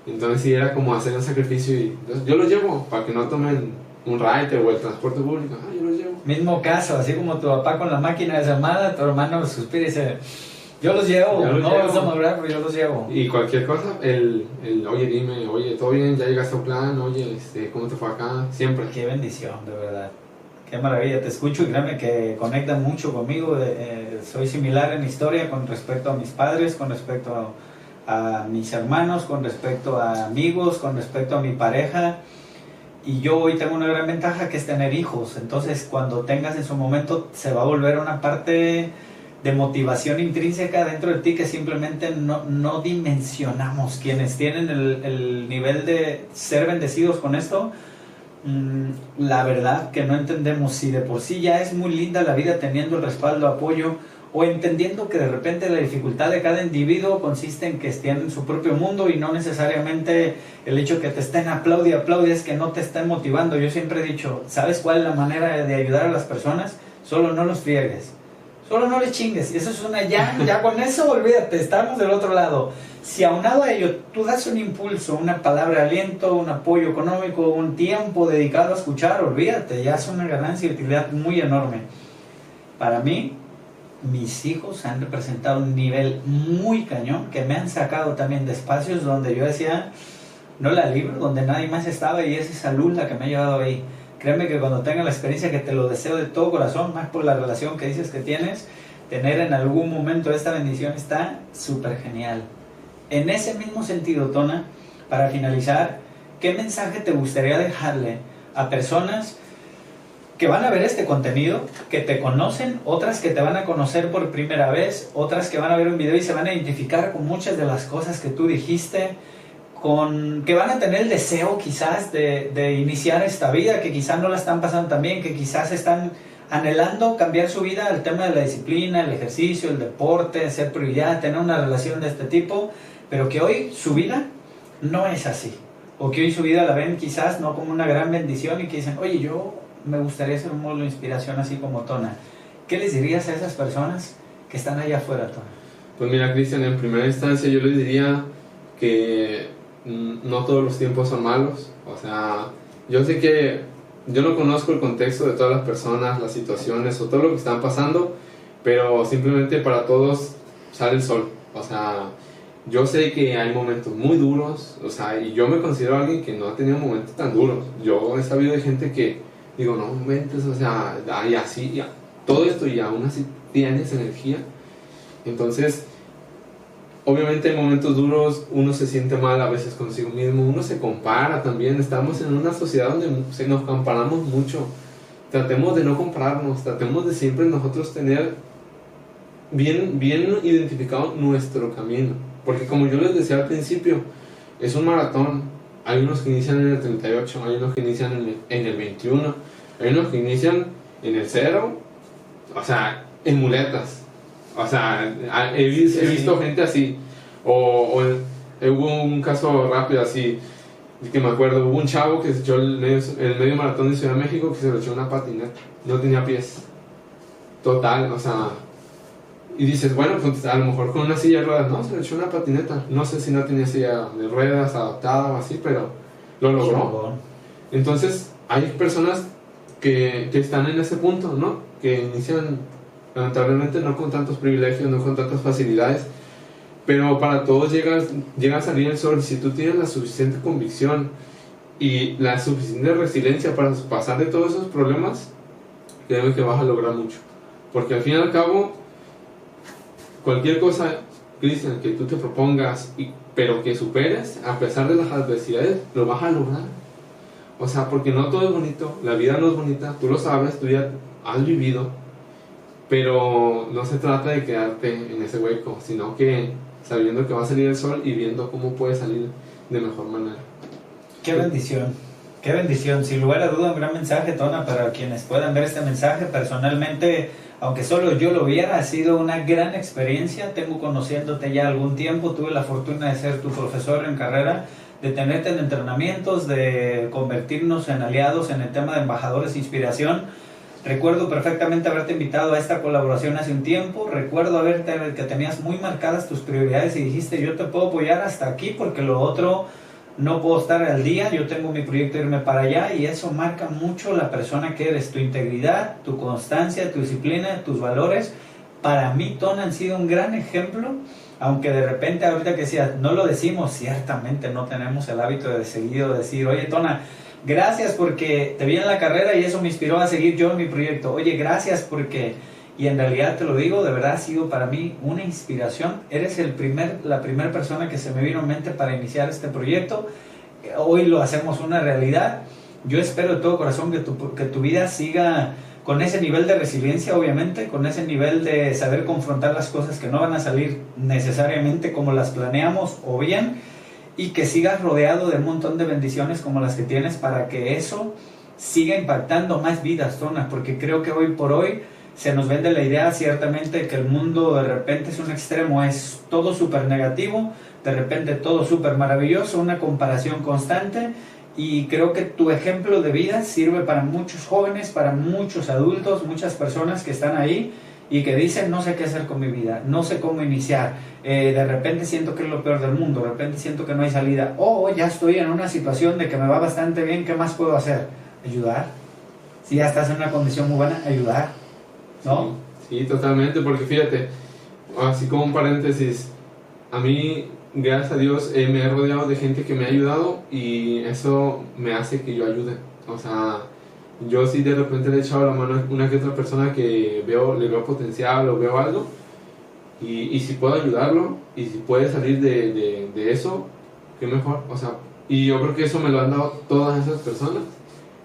Entonces sí, era como hacer un sacrificio, y yo los llevo para que no tomen un ride o el transporte público. Yo los llevo. Mismo caso, así como tu papá con la máquina de llamada, tu hermano suspira y dice, yo los llevo, no vamos a madurar, pero yo los llevo. Y cualquier cosa, oye, dime, oye, ¿todo bien? ¿Ya llegaste a un plan? Oye, ¿cómo te fue acá? Siempre. Qué bendición, de verdad. Qué maravilla, te escucho y créeme que conectan mucho conmigo. Soy similar en historia con respecto a mis padres, con respecto a mis hermanos, con respecto a amigos, con respecto a mi pareja. Y yo hoy tengo una gran ventaja, que es tener hijos. Entonces, cuando tengas en su momento, se va a volver una parte de motivación intrínseca dentro de ti que simplemente no dimensionamos. Quienes tienen el nivel de ser bendecidos con esto, la verdad que no entendemos si de por sí ya es muy linda la vida teniendo el respaldo, apoyo, o entendiendo que de repente la dificultad de cada individuo consiste en que estén en su propio mundo, y no necesariamente el hecho que te estén aplaude es que no te estén motivando. Yo siempre he dicho, ¿sabes cuál es la manera de ayudar a las personas? Solo no los friegues, solo no les chingues, y eso es ya con eso olvídate, estamos del otro lado. Si aunado a ello tú das un impulso, una palabra de aliento, un apoyo económico, un tiempo dedicado a escuchar, olvídate, ya es una ganancia y utilidad muy enorme. Para mí, mis hijos han representado un nivel muy cañón, que me han sacado también de espacios donde yo decía, no la libro, donde nadie más estaba, y es esa luz la que me ha llevado ahí. Créeme que cuando tenga la experiencia, que te lo deseo de todo corazón, más por la relación que dices que tienes, tener en algún momento esta bendición está súper genial. En ese mismo sentido, Tona, para finalizar, ¿qué mensaje te gustaría dejarle a personas que van a ver este contenido, que te conocen, otras que te van a conocer por primera vez, otras que van a ver un video y se van a identificar con muchas de las cosas que tú dijiste, que van a tener el deseo quizás de iniciar esta vida, que quizás no la están pasando tan bien, que quizás están anhelando cambiar su vida al tema de la disciplina, el ejercicio, el deporte, ser prioridad, tener una relación de este tipo, pero que hoy su vida no es así, o que hoy su vida la ven quizás no como una gran bendición, y que dicen, oye, yo me gustaría ser un modelo de inspiración así como Tona. ¿Qué les dirías a esas personas que están allá afuera, Tona? Pues mira, Cristian, en primera instancia yo les diría que no todos los tiempos son malos. O sea, yo sé que yo no conozco el contexto de todas las personas, las situaciones o todo lo que están pasando, pero simplemente para todos sale el sol. O sea, yo sé que hay momentos muy duros, o sea, y yo me considero alguien que no ha tenido momentos tan duros. Yo he sabido de gente que digo, no inventes, o sea, y así, todo esto, y aún así tienes energía. Entonces, obviamente en momentos duros uno se siente mal a veces consigo mismo, uno se compara también, estamos en una sociedad donde nos comparamos mucho. Tratemos de no compararnos, tratemos de siempre nosotros tener bien identificado nuestro camino, porque como yo les decía al principio, es un maratón. Hay unos que inician en el 38, hay unos que inician en el 21, hay unos que inician en el 0, o sea, en muletas. O sea, he visto gente así. Hubo un caso rápido así, que me acuerdo, hubo un chavo que se echó el medio maratón de Ciudad de México, que se lo echó una patineta, no tenía pies. Total, o sea, y dices, bueno, pues a lo mejor con una silla de ruedas, no, se le echó una patineta, no sé si no tenía silla de ruedas adaptada o así, pero lo logró. Entonces, hay personas que están en ese punto, ¿no? Que inician, lamentablemente, no con tantos privilegios, no con tantas facilidades, pero para todos llega a salir el sol. Si tú tienes la suficiente convicción y la suficiente resiliencia para pasar de todos esos problemas, créeme que vas a lograr mucho, porque al fin y al cabo, cualquier cosa, Cristian, que tú te propongas, pero que superes, a pesar de las adversidades, lo vas a lograr. O sea, porque no todo es bonito, la vida no es bonita, tú lo sabes, tú ya has vivido, pero no se trata de quedarte en ese hueco, sino que sabiendo que va a salir el sol y viendo cómo puede salir de mejor manera. Qué bendición, sin lugar a duda un gran mensaje, Tona, para quienes puedan ver este mensaje. Personalmente, aunque solo yo lo viera, ha sido una gran experiencia. Tengo conociéndote ya algún tiempo, tuve la fortuna de ser tu profesor en carrera, de tenerte en entrenamientos, de convertirnos en aliados en el tema de embajadores de inspiración. Recuerdo perfectamente haberte invitado a esta colaboración hace un tiempo. Recuerdo que tenías muy marcadas tus prioridades y dijiste, yo te puedo apoyar hasta aquí porque lo otro no puedo estar al día, yo tengo mi proyecto de irme para allá, y eso marca mucho la persona que eres, tu integridad, tu constancia, tu disciplina, tus valores. Para mí, Tona, han sido un gran ejemplo, aunque de repente ahorita que decías, no lo decimos, ciertamente no tenemos el hábito de seguido decir, oye, Tona, gracias porque te vi en la carrera y eso me inspiró a seguir yo en mi proyecto. Oye, gracias porque... Y en realidad te lo digo, de verdad ha sido para mí una inspiración. Eres la primera persona que se me vino en mente para iniciar este proyecto. Hoy lo hacemos una realidad. Yo espero de todo corazón que tu vida siga con ese nivel de resiliencia, obviamente, con ese nivel de saber confrontar las cosas que no van a salir necesariamente como las planeamos o bien, y que sigas rodeado de un montón de bendiciones como las que tienes para que eso siga impactando más vidas, Tona, porque creo que hoy por hoy se nos vende la idea ciertamente que el mundo de repente es un extremo, es todo súper negativo, de repente todo súper maravilloso, una comparación constante, y creo que tu ejemplo de vida sirve para muchos jóvenes, para muchos adultos, muchas personas que están ahí y que dicen, no sé qué hacer con mi vida, no sé cómo iniciar, de repente siento que es lo peor del mundo, de repente siento que no hay salida, o ya estoy en una situación de que me va bastante bien, ¿qué más puedo hacer? Ayudar. Si ya estás en una condición muy buena, ayudar, ¿no? Sí, totalmente, porque fíjate, así como un paréntesis, a mí, gracias a Dios, me he rodeado de gente que me ha ayudado y eso me hace que yo ayude. O sea, yo sí de repente le he echado la mano a una que otra persona que le veo potencial o veo algo, y si puedo ayudarlo y si puede salir de eso, qué mejor. O sea, y yo creo que eso me lo han dado todas esas personas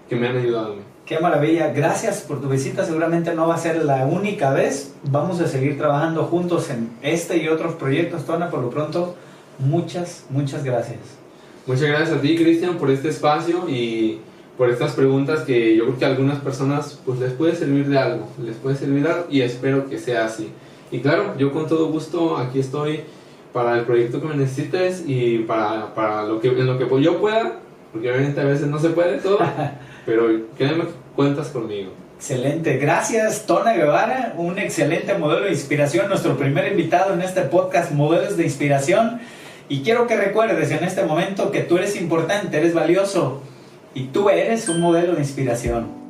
que me han ayudado a mí. Qué maravilla, gracias por tu visita, seguramente no va a ser la única vez, vamos a seguir trabajando juntos en este y otros proyectos, Tona. Por lo pronto, muchas gracias. Muchas gracias a ti, Cristian, por este espacio y por estas preguntas que yo creo que a algunas personas pues les puede servir de algo, y espero que sea así. Y claro, yo con todo gusto aquí estoy para el proyecto que me necesites y para en lo que yo pueda, porque obviamente a veces no se puede todo, pero créeme que cuentas conmigo. Excelente, gracias Tona Guevara, un excelente modelo de inspiración, nuestro primer invitado en este podcast Modelos de Inspiración. Y quiero que recuerdes en este momento que tú eres importante, eres valioso y tú eres un modelo de inspiración.